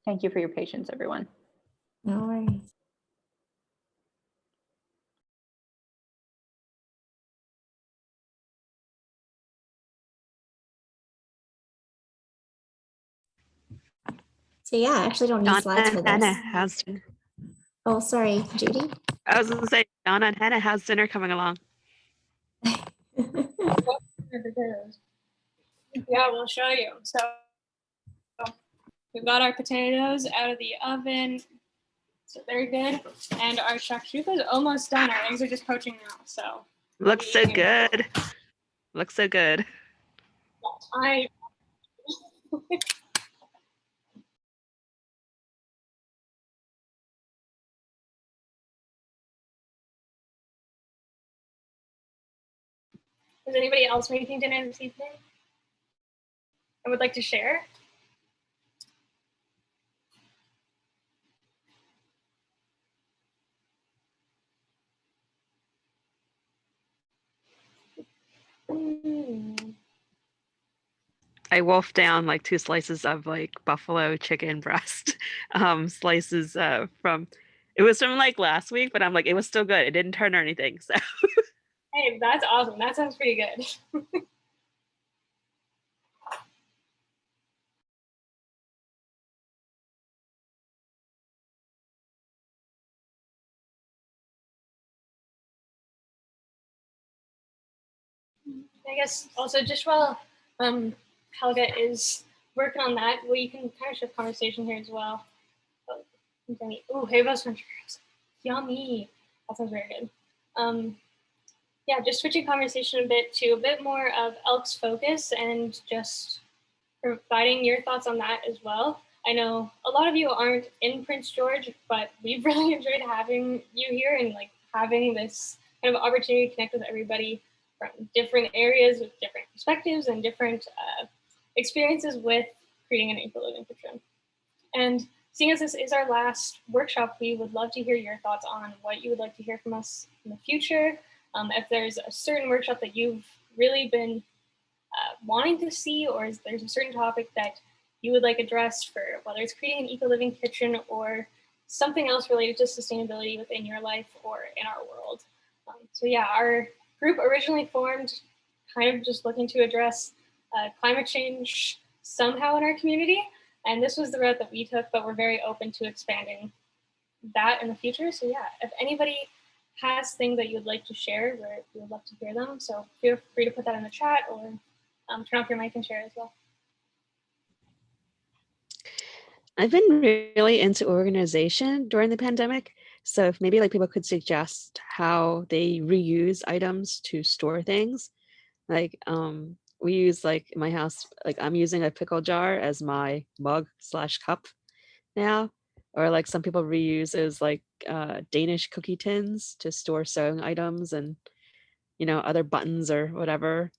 Thank you for your patience, everyone. No worries. So yeah, I actually don't need Donna slides for and Hannah, this. how's dinner? Oh, sorry, Judy. I was gonna say, Donna and Hannah, how's dinner coming along? Yeah, we'll show you. So we've got our potatoes out of the oven. So they're good. And our shakshuka is almost done. Our eggs are just poaching now. So Looks so good. Looks so good. I Is anybody else making dinner this evening? I would like to share. I wolfed down like 2 slices of like buffalo chicken breast slices from it was from like last week, but I'm like, it was still good. It didn't turn or anything. So Hey, that's awesome. That sounds pretty good. I guess also just while Helga is working on that, we can kind of shift conversation here as well. Oh, Havos Ventures. Yummy. That sounds very good. Yeah, just switching conversation a bit to a bit more of Elk's focus and just providing your thoughts on that as well. I know a lot of you aren't in Prince George, but we've really enjoyed having you here and like having this kind of opportunity to connect with everybody from different areas with different perspectives and different experiences with creating an eco living kitchen. And seeing as this is our last workshop, we would love to hear your thoughts on what you would like to hear from us in the future. If there's a certain workshop that you've really been wanting to see, or is there's a certain topic that you would like addressed for whether it's creating an eco-living kitchen or something else related to sustainability within your life or in our world. So yeah, our group originally formed kind of just looking to address climate change somehow in our community. And this was the route that we took, but we're very open to expanding that in the future. So yeah, if anybody has things that you'd like to share, we would love to hear them. So feel free to put that in the chat or turn off your mic and share as well. I've been really into organization during the pandemic. So if maybe like people could suggest how they reuse items to store things. Like we use like in my house, like I'm using a pickle jar as my mug/cup now. Or like some people reuse as like Danish cookie tins to store sewing items and other buttons or whatever,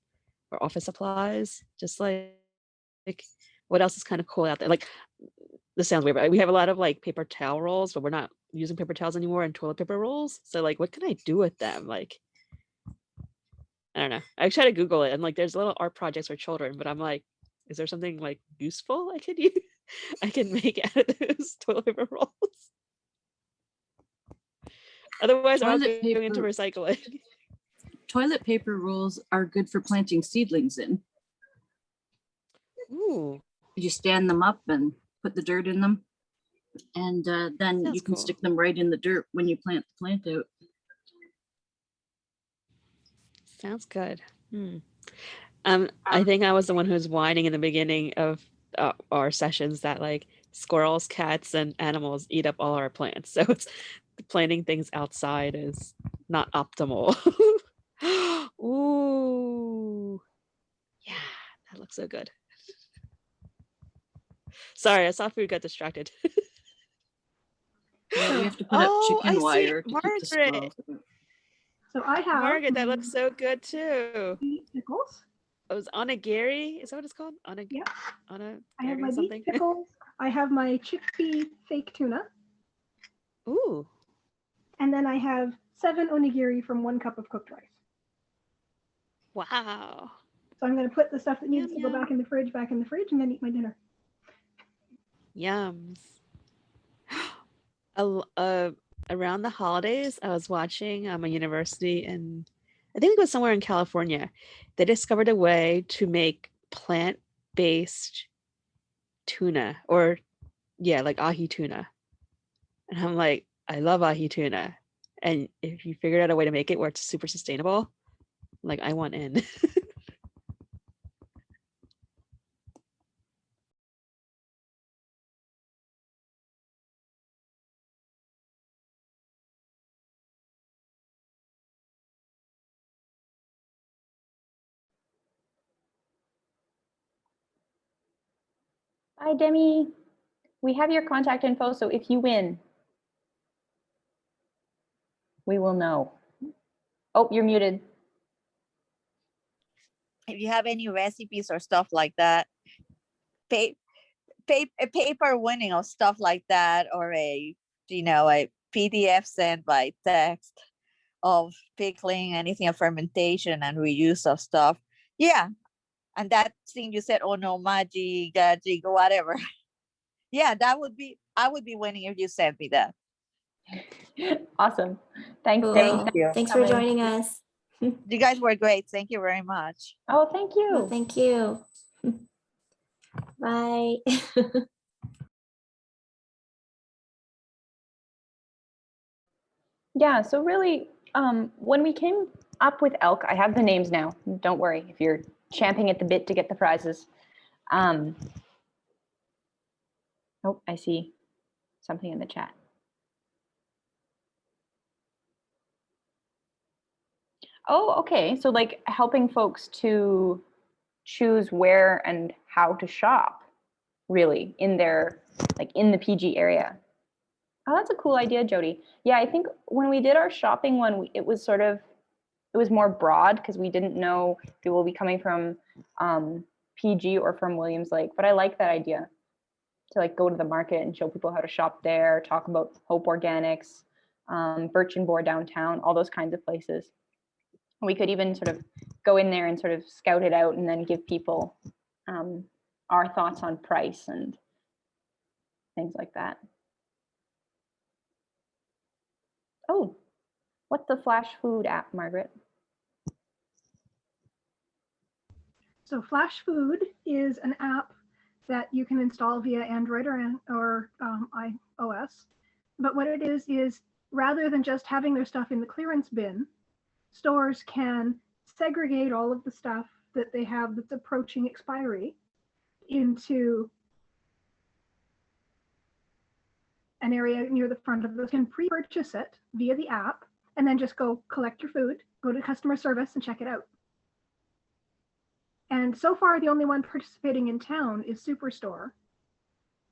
or office supplies. Just like what else is kind of cool out there? Like this sounds weird, but we have a lot of like paper towel rolls, but we're not using paper towels anymore and toilet paper rolls. So like what can I do with them? Like I don't know. I try to Google it and like there's little art projects for children, but I'm like, is there something like useful I could use? I can make out of those toilet paper rolls. Otherwise, I'm Toilet going into paper. recycling. Toilet paper rolls are good for planting seedlings in. Ooh, You stand them up and put the dirt in them, and then Sounds you can cool. stick them right in the dirt when you plant the plant out. sounds good. I think I was the one who was whining in the beginning of our sessions that like squirrels, cats, and animals eat up all our plants. So it's planting things outside is not optimal. Ooh, yeah, that looks so good. Sorry, I saw food, got distracted. Yeah, we have to put up Oh, I chicken see wire to keep the Margaret. squirrels out. So I have Margaret, that looks so good too. beet pickles. It was onigiri. Is that what it's called? Yeah. I have Onigiri my something. beet pickles. I have my chickpea fake tuna. Ooh, And then I have 7 onigiri from 1 cup of cooked rice. wow. So I'm going to put the stuff that needs Yum, to go back in the fridge, and then eat my dinner. Yums. Around the holidays, I was watching a university in, I think it was somewhere in California. They discovered a way to make plant-based tuna, or yeah, like ahi tuna. And I'm like, I love ahi tuna. And if you figured out a way to make it where it's super sustainable, like I want in. Bye, Demi. We have your contact info, so if you win, we will know. Oh, you're muted. If you have any recipes or stuff like that, a paper winning or stuff like that, or a PDF sent by text of pickling, anything of fermentation and reuse of stuff. Yeah. And that thing you said, oh no, magic, gaji, whatever. Yeah, I would be winning if you sent me that. Awesome. Thanks, Cool. Demi. you. Thanks for joining us. You guys were great. Thank you very much. Oh, thank you. Well, thank you. Bye. Yeah, so really, when we came up with elk, I have the names now. Don't worry if you're champing at the bit to get the prizes. Oh, I see something in the chat. Oh, okay. So like helping folks to choose where and how to shop, really, in their, like in the PG area. Oh, that's a cool idea, Jody. Yeah, I think when we did our shopping one, it was more broad because we didn't know if people will be coming from PG or from Williams Lake. But I like that idea to like go to the market and show people how to shop there, talk about Hope Organics, Birch and Boar downtown, all those kinds of places. We could even sort of go in there and sort of scout it out and then give people our thoughts on price and things like that. Oh, what's the Flash Food app, Margaret? So Flash Food is an app that you can install via Android or iOS. But what it is rather than just having their stuff in the clearance bin, stores can segregate all of the stuff that they have that's approaching expiry into an area near the front of those, can pre-purchase it via the app, and then just go collect your food, go to customer service and check it out. And so far, the only one participating in town is Superstore,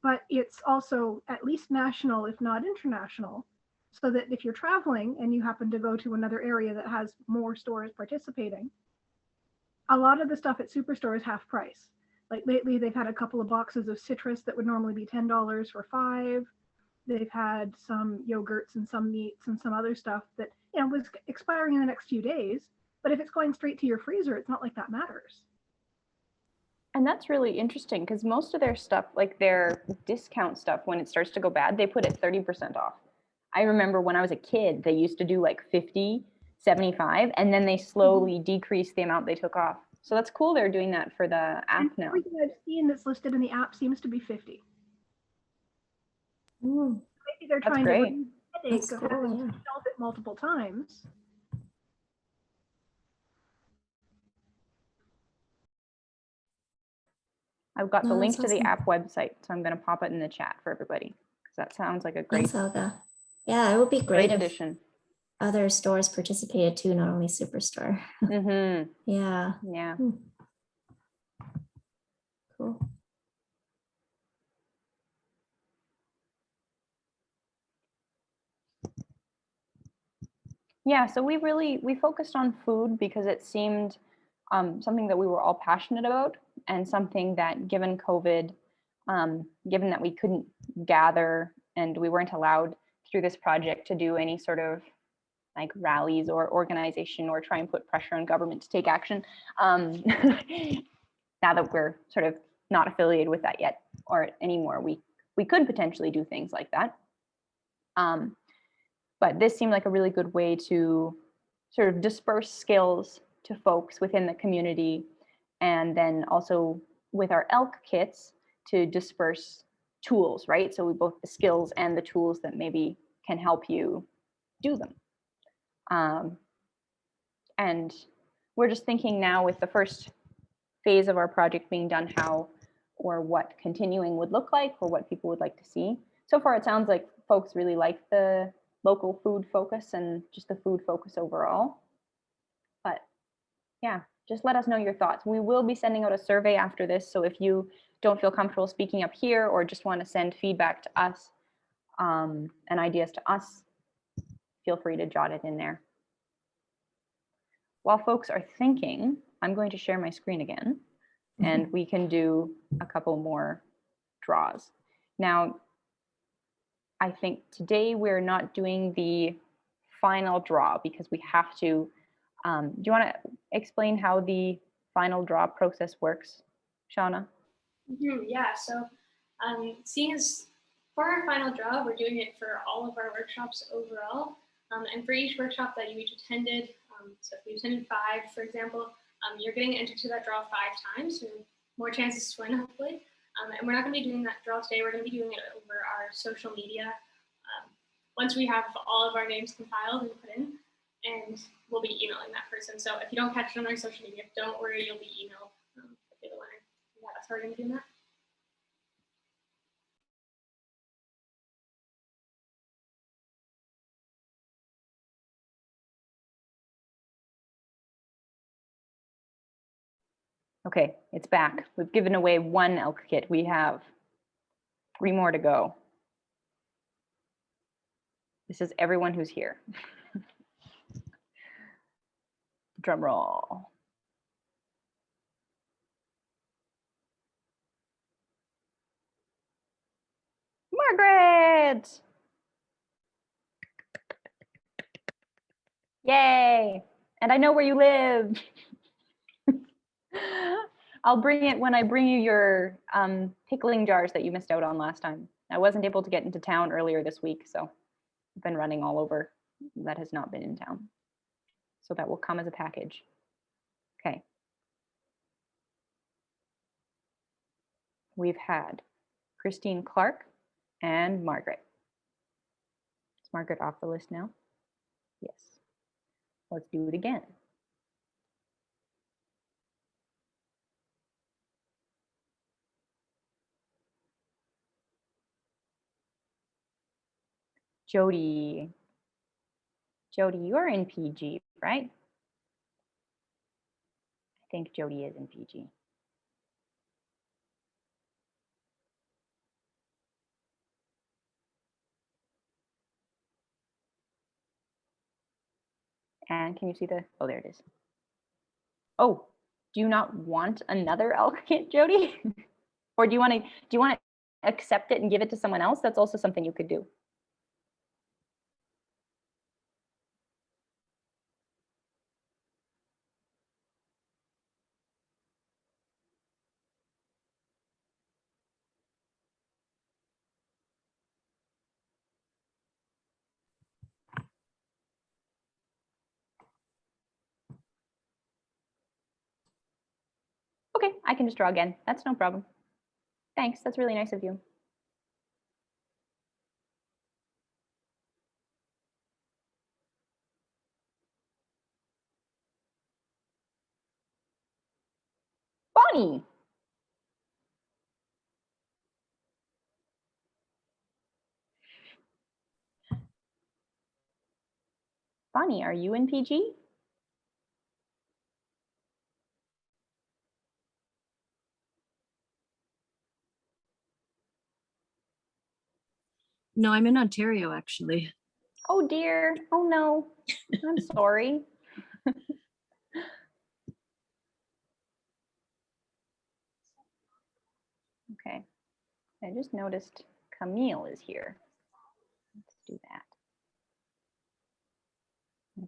but it's also at least national, if not international, so that if you're traveling and you happen to go to another area that has more stores participating, a lot of the stuff at Superstore is half price. Like lately, they've had a couple of boxes of citrus that would normally be $10 for $5. They've had some yogurts and some meats and some other stuff that was expiring in the next few days. But if it's going straight to your freezer, it's not like that matters. And that's really interesting because most of their stuff, like their discount stuff, when it starts to go bad, they put it 30% off. I remember when I was a kid, they used to do like 50, 75, and then they slowly decreased the amount they took off. So that's cool they're doing that for the app And now. everything I've seen that's listed in the app seems to be 50. Mm, Maybe they're That's trying great. to remove the headache that's of cool, having to yeah. shelf it multiple times. I've got the No, link that's to the awesome. app website, so I'm going to pop it in the chat for everybody because that sounds like a great, Thanks, Olga. Yeah, it would be great great if addition. other stores participated too, not only Superstore. Mm-hmm. Yeah. Yeah. Hmm. Cool. Yeah, so we focused on food because it seemed something that we were all passionate about and something that given COVID, given that we couldn't gather and we weren't allowed through this project to do any sort of like rallies or organization or try and put pressure on government to take action. Now that we're sort of not affiliated with that yet or anymore, we could potentially do things like that. But this seemed like a really good way to sort of disperse skills to folks within the community. And then also with our elk kits to disperse tools, right? So we both the skills and the tools that maybe can help you do them. And we're just thinking now with the first phase of our project being done, how or what continuing would look like or what people would like to see. So far, it sounds like folks really like the local food focus and just the food focus overall. But yeah, just let us know your thoughts. We will be sending out a survey after this. So if you don't feel comfortable speaking up here or just want to send feedback to us and ideas to us, feel free to jot it in there. While folks are thinking, I'm going to share my screen again and we can do a couple more draws. Now, I think today we're not doing the final draw because we have to. Do you want to explain how the final draw process works, Shauna? Yeah, so seeing as for our final draw, we're doing it for all of our workshops overall. And for each workshop that you each attended, so if you attended 5, for example, you're getting entered to that draw 5 times, so more chances to win, hopefully. And we're not going to be doing that draw today. We're going to be doing it over our social media once we have all of our names compiled and put in, and we'll be emailing that person. So if you don't catch it on our social media, don't worry, you'll be emailed if you're the winner. Yeah, that's how we're going to be doing that. Okay, it's back. We've given away 1 elk kit. We have 3 more to go. This is everyone who's here. Drum roll. Margaret! Yay! And I know where you live. I'll bring it when I bring you your pickling jars that you missed out on last time. I wasn't able to get into town earlier this week, so I've been running all over. That has not been in town. So that will come as a package. Okay. We've had Christine Clark and Margaret. Is Margaret off the list now? Yes. Let's do it again. Jody. Jody, you're in PG, right? I think Jody is in PG. And can you see the, oh, there it is. Oh, do you not want another elk kit, Jody? Or do you want to accept it and give it to someone else? That's also something you could do. Okay, I can just draw again. That's no problem. Thanks, that's really nice of you. Bonnie. Bonnie, are you in PG? No, I'm in Ontario, actually. Oh dear. Oh no. I'm sorry. Okay. I just noticed Camille is here. Let's do that.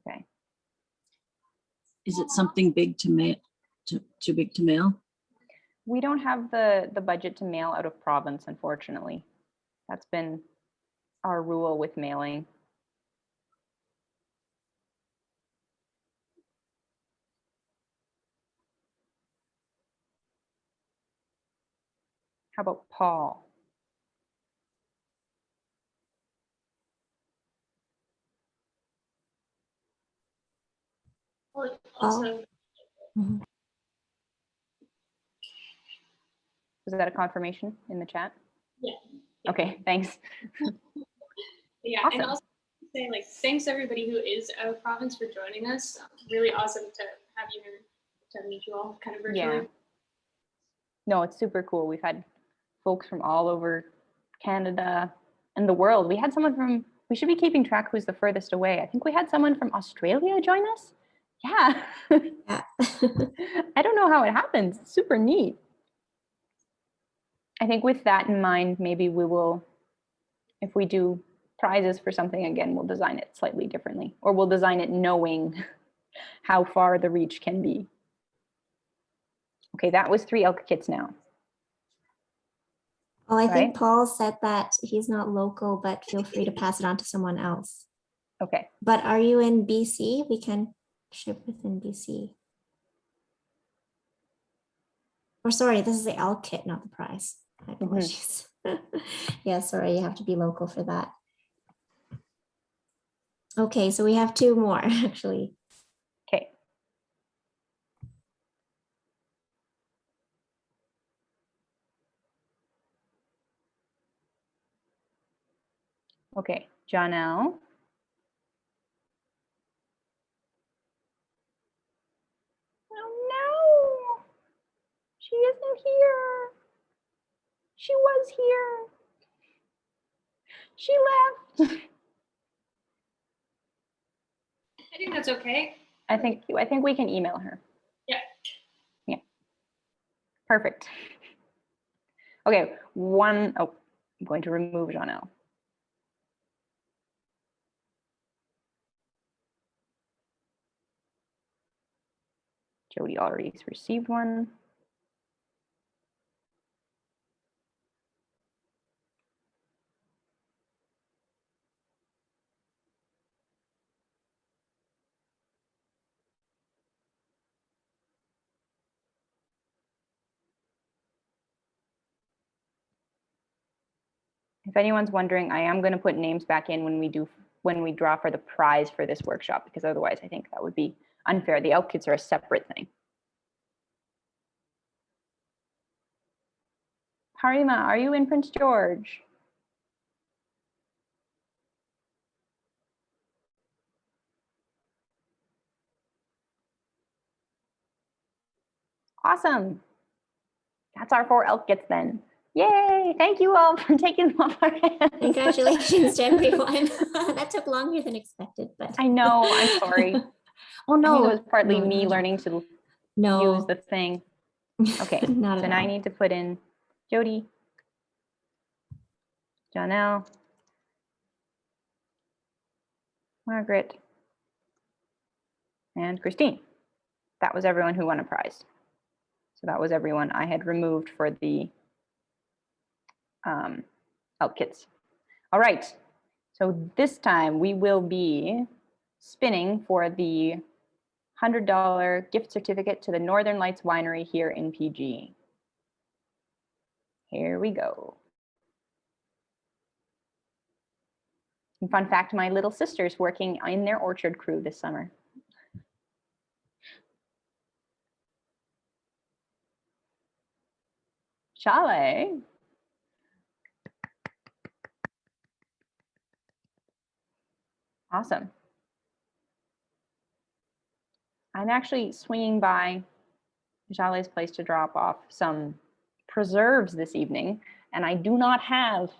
Okay. Is it something big to mail? Too big to mail? We don't have the budget to mail out of province, unfortunately. That's been our rule with mailing. How about Paul? Also, Mhm. Was that a confirmation in the chat? Yeah. Okay, thanks. yeah, and Awesome. also say like thanks everybody who is out of province for joining us. Really awesome to have you here, to meet you all kind of virtually. Yeah. No, it's super cool. We've had folks from all over Canada and the world. We had someone from, we should be keeping track who's the furthest away. I think we had someone from Australia join us. Yeah. Yeah. I don't know how it happens. It's super neat. I think with that in mind, maybe we will, if we do prizes for something again, we'll design it slightly differently, or we'll design it knowing how far the reach can be. Okay, that was 3 elk kits now. Oh, I Right. think Paul said that he's not local, but feel free to pass it on to someone else. Okay. But are you in BC? We can ship within BC. Or sorry, this is the elk kit, not the prize. My apologies. Yeah, sorry, you have to be local for that. Okay, so we have 2 more actually. Okay. Okay, Janelle. Oh no, she isn't here. She was here. She left. I think that's okay. I think we can email her. Yeah. Yeah. Perfect. Okay, oh, I'm going to remove Janelle. Jody already has received one. If anyone's wondering, I am going to put names back in when we draw for the prize for this workshop, because otherwise I think that would be unfair. The elk kits are a separate thing. Harima, are you in Prince George? Awesome. That's our 4 elk kits then. Yay! Thank you all for taking them off our hands. Congratulations to everyone. That took longer than expected, but I know, I'm sorry. Oh I think no, it was partly no, me no. learning to No. use the thing. Okay, Not so at now I all. need to put in Jody, Janelle, Margaret, and Christine. That was everyone who won a prize. So that was everyone I had removed for the elk kits. All right, so this time we will be spinning for the $100 gift certificate to the Northern Lights Winery here in PG. Here we go. And fun fact, my little sister's working in their orchard crew this summer. Shale. Awesome. I'm actually swinging by Jale's place to drop off some preserves this evening, and I do not have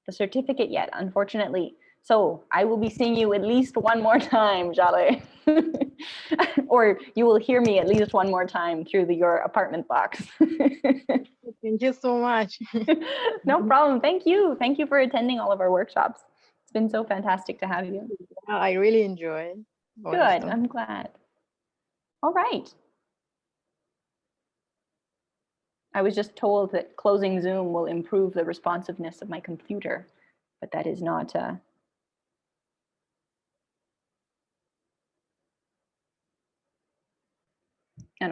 the certificate yet, unfortunately. So I will be seeing you at least one more time, Jale. Or you will hear me at least one more time through your apartment box. Thank you so much. No problem. Thank you. Thank you for attending all of our workshops. It's been so fantastic to have you. I really enjoyed. Good. I'm glad. All right. I was just told that closing Zoom will improve the responsiveness of my computer, but that is not an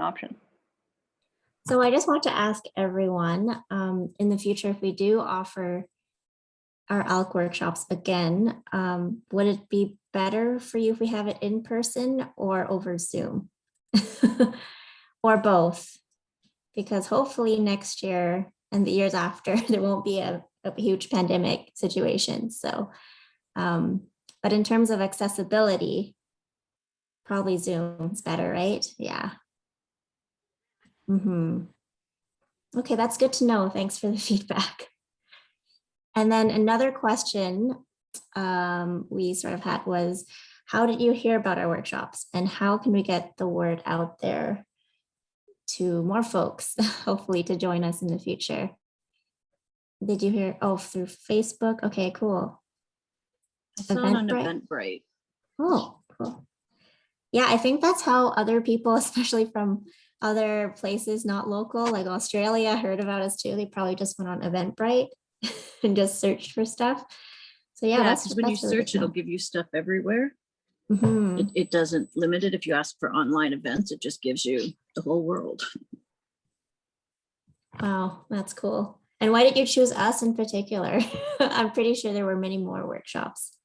option. So I just want to ask everyone, in the future, if we do offer our ALK workshops again, would it be better for you if we have it in person or over Zoom? Or both? Because hopefully next year and the years after, there won't be a huge pandemic situation. So, but in terms of accessibility, probably Zoom's better, right? Yeah. Okay, that's good to know. Thanks for the feedback. And then another question we sort of had was, how did you hear about our workshops and how can we get the word out there to more folks, hopefully to join us in the future? Did you hear? Oh, through Facebook? Okay, cool. I saw it on Eventbrite? Eventbrite. Oh, cool. Yeah, I think that's how other people, especially from other places, not local, like Australia, heard about us too. They probably just went on Eventbrite and just searched for stuff. So yeah, that's because when you really good search, to it'll know. give you stuff everywhere. Mhm. It doesn't limit it. If you ask for online events, it just gives you the whole world. Wow, that's cool. And why did you choose us in particular? I'm pretty sure there were many more workshops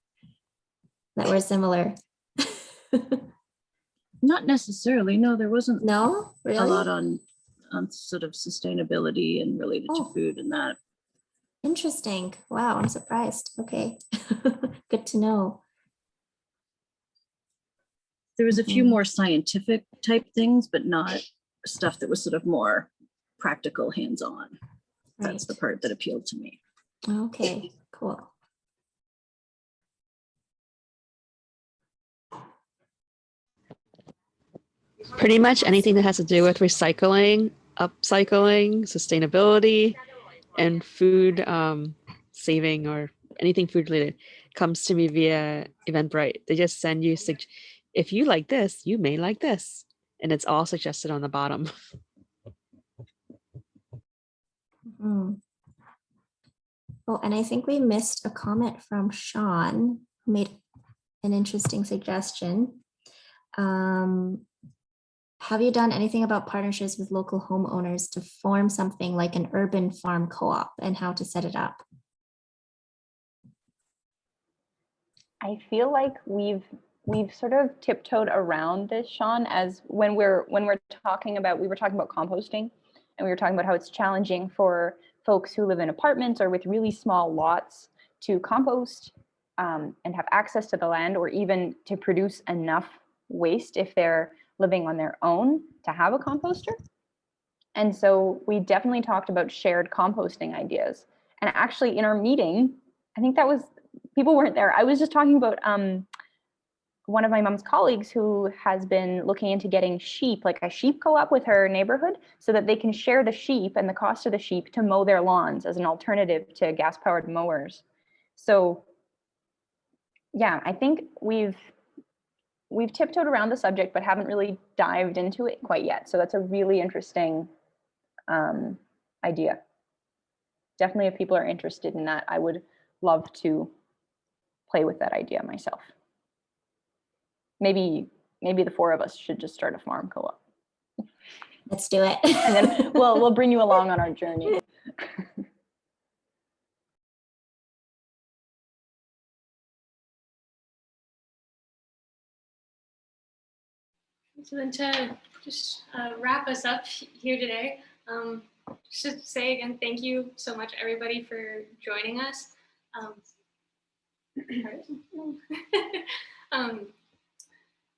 that were similar. Not necessarily. No, there wasn't No, really? a lot on sort of sustainability and related to Oh. food and that. Interesting. Wow, I'm surprised. Okay. Good to know. There was a few Mhm. more scientific type things, but not stuff that was sort of more practical, hands-on. That's the Right. part that appealed to me. Okay, cool. Pretty much anything that has to do with recycling, upcycling, sustainability, and food saving or anything food related comes to me via Eventbrite. They just send you, if you like this, you may like this. And it's all suggested on the bottom. Mhm. Oh, and I think we missed a comment from Sean, who made an interesting suggestion. Have you done anything about partnerships with local homeowners to form something like an urban farm co-op and how to set it up? I feel like we've sort of tiptoed around this, Sean, as when we're talking about, we were talking about composting and we were talking about how it's challenging for folks who live in apartments or with really small lots to compost and have access to the land, or even to produce enough waste if they're living on their own to have a composter. And so we definitely talked about shared composting ideas. And actually in our meeting, I think that was, people weren't there. I was just talking about one of my mom's colleagues who has been looking into getting sheep, like a sheep co-op with her neighborhood, so that they can share the sheep and the cost of the sheep to mow their lawns as an alternative to gas-powered mowers. So yeah, I think we've tiptoed around the subject, but haven't really dived into it quite yet. So that's a really interesting idea. Definitely, if people are interested in that, I would love to play with that idea myself. Maybe maybe the 4 of us should just start a farm co-op. Let's do it. And then we'll bring you along on our journey. So then to just wrap us up here today, just to say again, thank you so much everybody for joining us.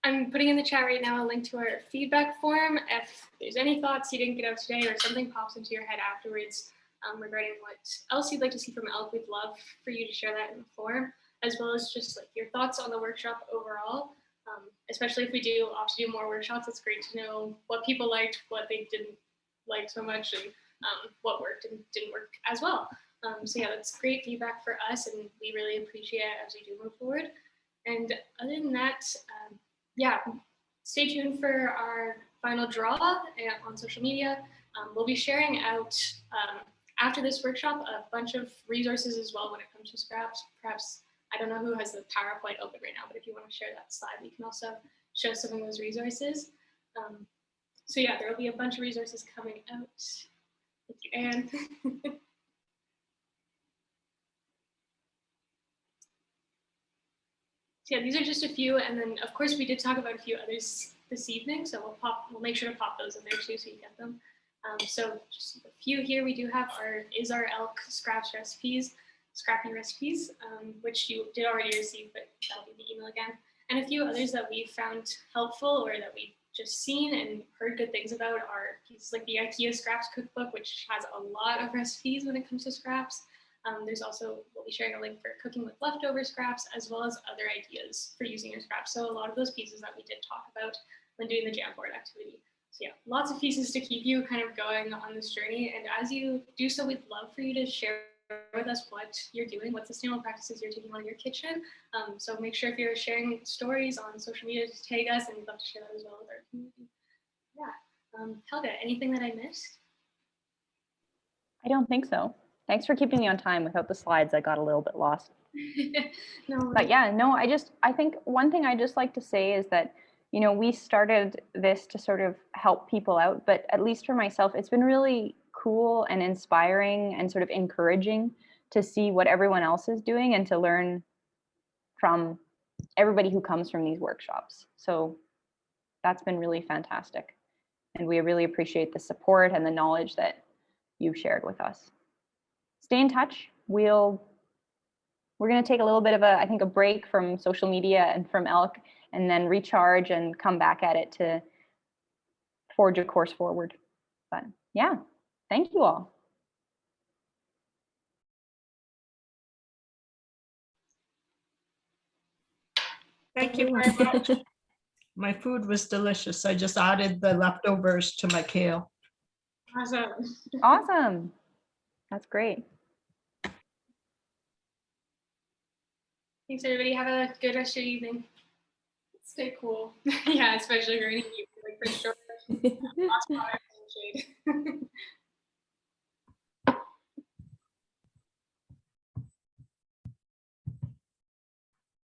I'm putting in the chat right now a link to our feedback form. If there's any thoughts you didn't get out today or something pops into your head afterwards regarding what else you'd like to see from ELK, we'd love for you to share that in the form, as well as just like your thoughts on the workshop overall. Especially if we do opt to do more workshops, it's great to know what people liked, what they didn't like so much, and what worked and didn't work as well. So yeah, that's great feedback for us, and we really appreciate it as we do move forward. And other than that, yeah, stay tuned for our final draw on social media. We'll be sharing out after this workshop a bunch of resources as well when it comes to scraps. Perhaps, I don't know who has the PowerPoint open right now, but if you want to share that slide, we can also show some of those resources. So yeah, there will be a bunch of resources coming out. Thank you, Anne. So yeah, these are just a few, and then of course we did talk about a few others this evening, so we'll make sure to pop those in there too, so you get them. So just a few here we do have our ELK scraps recipes, scrappy recipes, which you did already receive, but that'll be the email again, and a few others that we found helpful or that we've just seen and heard good things about are pieces like the IKEA Scraps Cookbook, which has a lot of recipes when it comes to scraps. There's also, we'll be sharing a link for cooking with leftover scraps, as well as other ideas for using your scraps. So a lot of those pieces that we did talk about when doing the Jamboard activity. So yeah, lots of pieces to keep you kind of going on this journey. And as you do so, we'd love for you to share with us what you're doing, what sustainable practices you're taking on in your kitchen. So make sure if you're sharing stories on social media to tag us, and we'd love to share that as well with our community. Yeah, Helga, anything that I missed? I don't think so. Thanks for keeping me on time. Without the slides, I got a little bit lost. No, But yeah, no, I think one thing I just like to say is that, you know, we started this to sort of help people out, but at least for myself, it's been really cool and inspiring and sort of encouraging to see what everyone else is doing and to learn from everybody who comes from these workshops. So that's been really fantastic. And we really appreciate the support and the knowledge that you've shared with us. Stay in touch. We're going to take a little bit of I think a break from social media and from ELK, and then recharge and come back at it to forge a course forward. But yeah, thank you all. Thank you very much. My food was delicious. I just added the leftovers to my kale. Awesome. Awesome. That's great. Thanks, everybody. Have a good rest of your evening. Stay cool. Yeah, especially during the evening, like for sure.